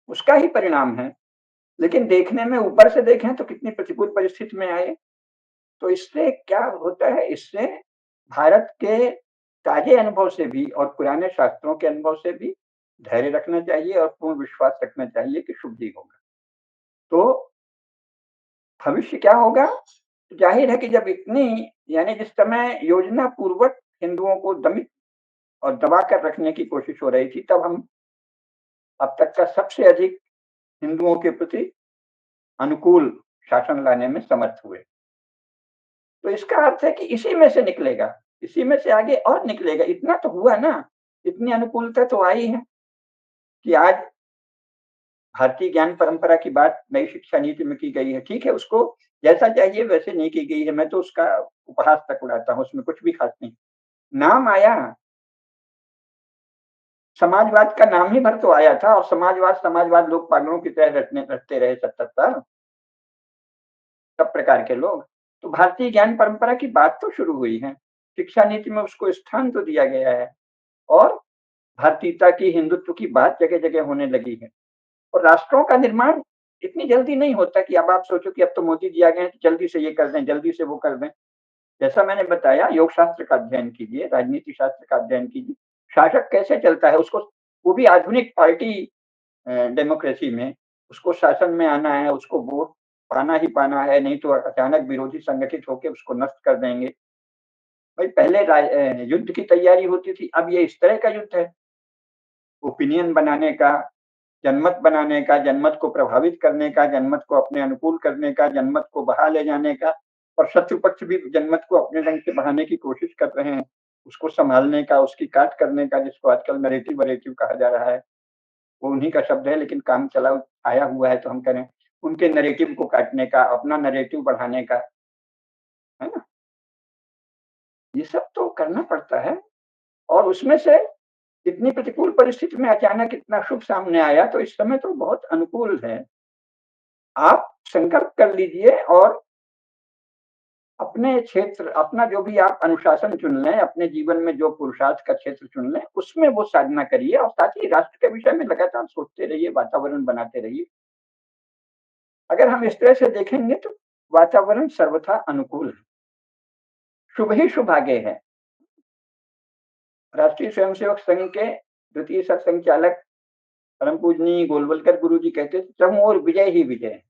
उसका ही परिणाम है। लेकिन देखने में, ऊपर से देखें तो कितनी प्रतिकूल परिस्थिति में आए। तो इससे क्या होता है, इससे भारत के ताजे अनुभव से भी और पुराने शास्त्रों के अनुभव से भी धैर्य रखना चाहिए और पूर्ण विश्वास रखना चाहिए कि शुभ ही होगा। तो भविष्य क्या होगा? तो जाहिर है कि जब इतनी, यानी जिस समय योजना पूर्वक हिंदुओं को दमित और दबा कर रखने की कोशिश हो रही थी, तब हम अब तक का सबसे अधिक हिंदुओं के प्रति अनुकूल शासन लाने में समर्थ हुए। तो इसका अर्थ है कि इसी में से निकलेगा, इसी में से आगे और निकलेगा। इतना तो हुआ ना, इतनी अनुकूलता तो आई है कि आज भारतीय ज्ञान परंपरा की बात नई शिक्षा नीति में की गई है। ठीक है, उसको जैसा चाहिए वैसे नहीं की गई है। मैं तो उसका उपहास तक उड़ाता हूँ, उसमें कुछ भी खास नहीं। नाम आया, समाजवाद का नाम ही भर तो आया था और समाजवाद लोग पागलों की तरह रटते रहे 70 साल, सब प्रकार के लोग। तो भारतीय ज्ञान परंपरा की बात तो शुरू हुई है, शिक्षा नीति में उसको स्थान तो दिया गया है और भारतीयता की, हिंदुत्व की बात जगह-जगह होने लगी है। और राष्ट्रों का निर्माण इतनी जल्दी नहीं होता कि अब आप सोचो कि अब तो मोदी जी आ गए हैं, तो जल्दी से ये कर दें, जल्दी से वो कर दें। जैसा मैंने बताया, योग शास्त्र का अध्ययन कीजिए, राजनीति शास्त्र का अध्ययन कीजिए, शासक कैसे चलता है, उसको वो भी आधुनिक पार्टी डेमोक्रेसी में, उसको शासन में आना है, उसको वोट पाना ही पाना है, नहीं तो अचानक विरोधी संगठित होकर उसको नष्ट कर देंगे। भाई पहले युद्ध की तैयारी होती थी, अब ये इस तरह का युद्ध है, ओपिनियन बनाने का, जनमत बनाने का, जनमत को प्रभावित करने का, जनमत को अपने अनुकूल करने का, जनमत को बहा ले जाने का, और शत्रु पक्ष भी जनमत को अपने ढंग से बहाने की कोशिश कर रहे हैं, उसको संभालने का, उसकी काट करने का, जिसको आजकल नरेटिव वरेटिव कहा जा रहा है, वो उन्हीं का शब्द है, लेकिन काम चला आया हुआ है, तो हम करें उनके नरेटिव को काटने का, अपना नरेटिव बढ़ाने का, है ना? ये सब तो करना पड़ता है, और उसमें से इतनी प्रतिकूल परिस्थिति में अचानक इतना शुभ सामने आया, तो इस समय तो बहुत अनुकूल है। आप संकल्प कर लीजिए और अपने क्षेत्र, अपना जो भी आप अनुशासन चुन लें, अपने जीवन में जो पुरुषार्थ का क्षेत्र चुन लें, उसमें वो साधना करिए, और साथ ही राष्ट्र के विषय में लगातार सोचते रहिए, वातावरण बनाते रहिए। अगर हम इस तरह से देखेंगे तो वातावरण सर्वथा अनुकूल है, शुभ ही शुभ आगे है। राष्ट्रीय स्वयंसेवक संघ के द्वितीय सरसंघचालक परम पूजनीय गोलवलकर गुरु जी कहते थे, चहुं ओर विजय ही विजय,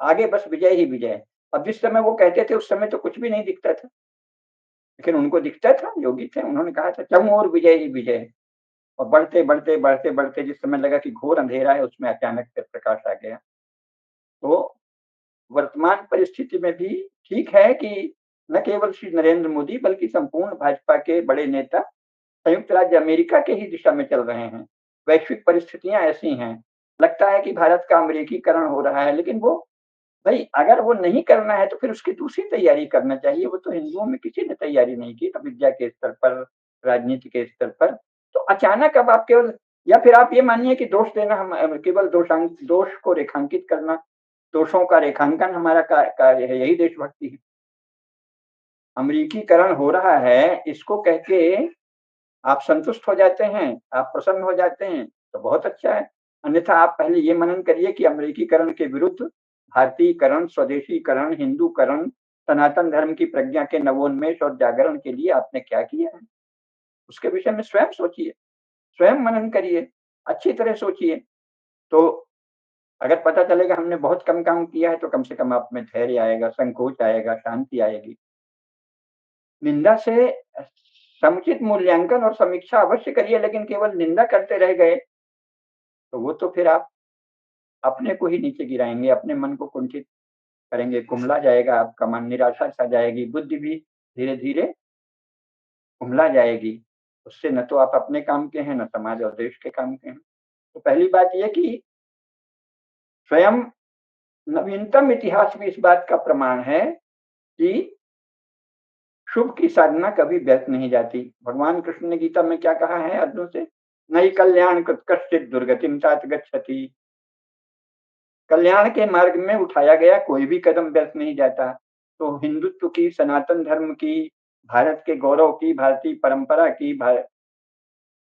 आगे बस विजय ही विजय। अब जिस समय वो कहते थे, उस समय तो कुछ भी नहीं दिखता था, लेकिन उनको दिखता था, योगी थे, उन्होंने कहा था चहुं ओर विजय ही विजय। और बढ़ते बढ़ते बढ़ते बढ़ते जिस समय लगा कि घोर अंधेरा है, उसमें अचानक से प्रकाश आ गया। तो वर्तमान परिस्थिति में भी ठीक है कि न केवल श्री नरेंद्र मोदी बल्कि संपूर्ण भाजपा के बड़े नेता संयुक्त राज्य अमेरिका के ही दिशा में चल रहे हैं। वैश्विक परिस्थितियां ऐसी हैं, लगता है कि भारत का अमेरिकीकरण हो रहा है, लेकिन वो भाई अगर वो नहीं करना है तो फिर उसकी दूसरी तैयारी करना चाहिए। वो तो हिंदुओं में किसी ने तैयारी नहीं की, तो विद्या के स्तर पर, राजनीति के स्तर पर। तो अचानक अब आप केवल, या फिर आप ये मानिए कि दोष देना, हम केवल दोष को रेखांकित करना, दोषों का रेखांकन हमारा कार्य है, यही देशभक्ति है। अमेरिकीकरण हो रहा है इसको कह के आप संतुष्ट हो जाते हैं, आप प्रसन्न हो जाते हैं, तो बहुत अच्छा है। अन्यथा आप पहले ये मनन करिए कि अमेरिकीकरण के विरुद्ध भारतीयकरण, स्वदेशीकरण, हिंदूकरण, सनातन धर्म की प्रज्ञा के नवोन्मेष और जागरण के लिए आपने क्या किया है? उसके विषय में स्वयं सोचिए, स्वयं मनन करिए, अच्छी तरह सोचिए। तो अगर पता चलेगा हमने बहुत कम काम किया है, तो कम से कम आप में धैर्य आएगा, संकोच आएगा, शांति आएगी। निंदा से समुचित मूल्यांकन और समीक्षा अवश्य करिए, लेकिन केवल निंदा करते रह गए तो वो तो फिर आप अपने को ही नीचे गिराएंगे, अपने मन को कुंठित करेंगे, कुम्हला जाएगा आपका मन, निराशा छा जाएगी, बुद्धि भी धीरे धीरे कुम्हला जाएगी। उससे न तो आप अपने काम के हैं, न समाज और देश के काम के हैं। तो पहली बात यह कि स्वयं नवीनतम इतिहास में इस बात का प्रमाण है कि शुभ की साधना कभी व्यर्थ नहीं जाती। भगवान कृष्ण ने गीता में क्या कहा है अर्जुन से, नई कल्याण कश्चित दुर्गतिम तात गच्छति। कल्याण के मार्ग में उठाया गया कोई भी कदम व्यर्थ नहीं जाता। तो हिंदुत्व की, सनातन धर्म की, भारत के गौरव की, भारतीय परंपरा की,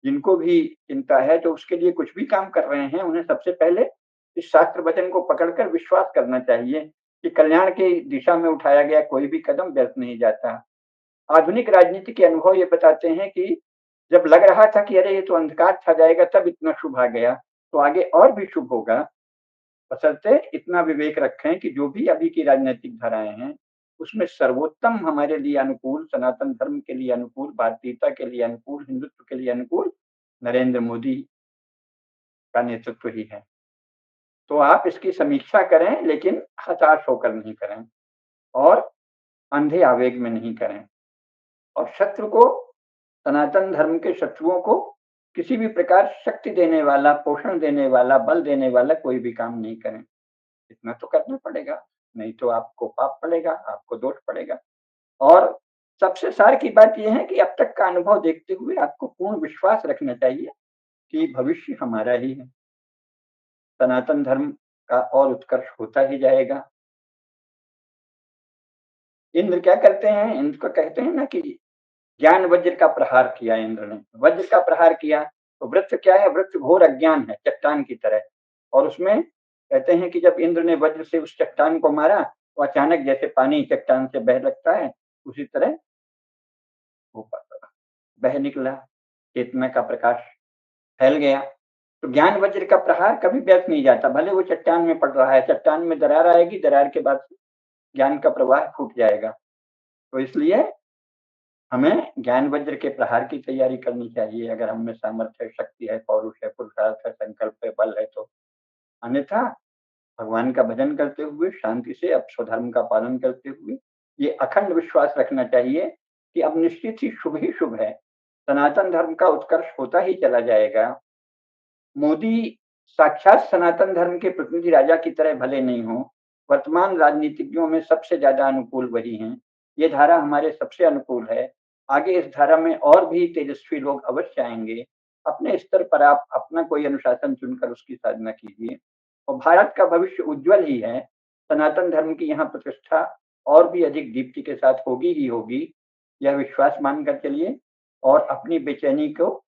जिनको भी चिंता है, तो उसके लिए कुछ भी काम कर रहे हैं, उन्हें सबसे पहले इस शास्त्र वचन को पकड़कर विश्वास करना चाहिए कि कल्याण की दिशा में उठाया गया कोई भी कदम व्यर्थ नहीं जाता। आधुनिक राजनीति के अनुभव ये बताते हैं कि जब लग रहा था कि अरे ये तो अंधकार छा जाएगा, तब इतना शुभ आ गया, तो आगे और भी शुभ होगा। बशर्ते इतना विवेक रखें कि जो भी अभी की राजनीतिक धाराएं हैं, उसमें सर्वोत्तम हमारे लिए अनुकूल, सनातन धर्म के लिए अनुकूल, भारतीयता के लिए अनुकूल, हिंदुत्व के लिए अनुकूल नरेंद्र मोदी का नेतृत्व ही है। तो आप इसकी समीक्षा करें, लेकिन हताश होकर नहीं करें और अंधे आवेग में नहीं करें। और शत्रु को, सनातन धर्म के शत्रुओं को किसी भी प्रकार शक्ति देने वाला, पोषण देने वाला, बल देने वाला कोई भी काम नहीं करें। इतना तो करना पड़ेगा, नहीं तो आपको पाप पड़ेगा, आपको दोष पड़ेगा। और सबसे सार की बात यह है कि अब तक का अनुभव देखते हुए आपको पूर्ण विश्वास रखना चाहिए कि भविष्य हमारा ही है, सनातन धर्म का और उत्कर्ष होता ही जाएगा। इंद्र क्या करते हैं, इंद्र को कहते हैं ना कि ज्ञान वज्र का प्रहार किया इंद्र ने, वज्र का प्रहार किया। तो वृत्त क्या है, वृत्त घोर अज्ञान है, चट्टान की तरह, और उसमें कहते हैं कि जब इंद्र ने वज्र से उस चट्टान को मारा, तो अचानक जैसे पानी चट्टान से बह लगता है, उसी तरह वो बह निकला, चेतना का प्रकाश फैल गया। तो ज्ञान वज्र का प्रहार कभी व्यर्थ नहीं जाता, भले वो चट्टान में पड़ रहा है, चट्टान में दरार आएगी, दरार के बाद ज्ञान का प्रवाह फूट जाएगा। तो इसलिए हमें ज्ञान वज्र के प्रहार की तैयारी करनी चाहिए, अगर हम में सामर्थ्य है, शक्ति है, पौरुष है, पुरुषार्थ है, संकल्प है, बल है तो। अन्यथा भगवान का भजन करते हुए, शांति से अब स्वधर्म का पालन करते हुए, ये अखंड विश्वास रखना चाहिए कि अब निश्चित ही शुभ है। सनातन धर्म का उत्कर्ष होता ही चला जाएगा। मोदी साक्षात सनातन धर्म के प्रतिनिधि राजा की तरह भले नहीं हो, वर्तमान राजनीतिज्ञों में सबसे ज्यादा अनुकूल वही हैं। ये धारा हमारे सबसे अनुकूल है। आगे इस धारा में और भी तेजस्वी लोग अवश्य आएंगे। अपने स्तर पर आप अपना कोई अनुशासन चुनकर उसकी साधना कीजिए और भारत का भविष्य उज्जवल ही है। सनातन धर्म की यहाँ प्रतिष्ठा और भी अधिक दीप्ति के साथ होगी ही होगी, यह विश्वास मानकर चलिए और अपनी बेचैनी को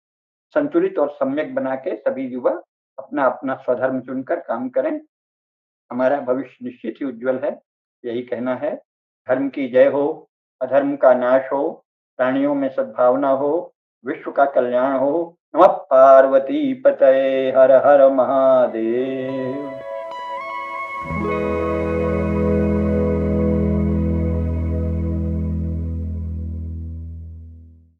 संतुलित और सम्यक बना के सभी युवा अपना अपना स्वधर्म चुनकर काम करें। हमारा भविष्य निश्चित ही उज्जवल है, यही कहना है। धर्म की जय हो, अधर्म का नाश हो, प्राणियों में सद्भावना हो, विश्व का कल्याण हो। नमः पार्वती पतये, हर हर महादेव।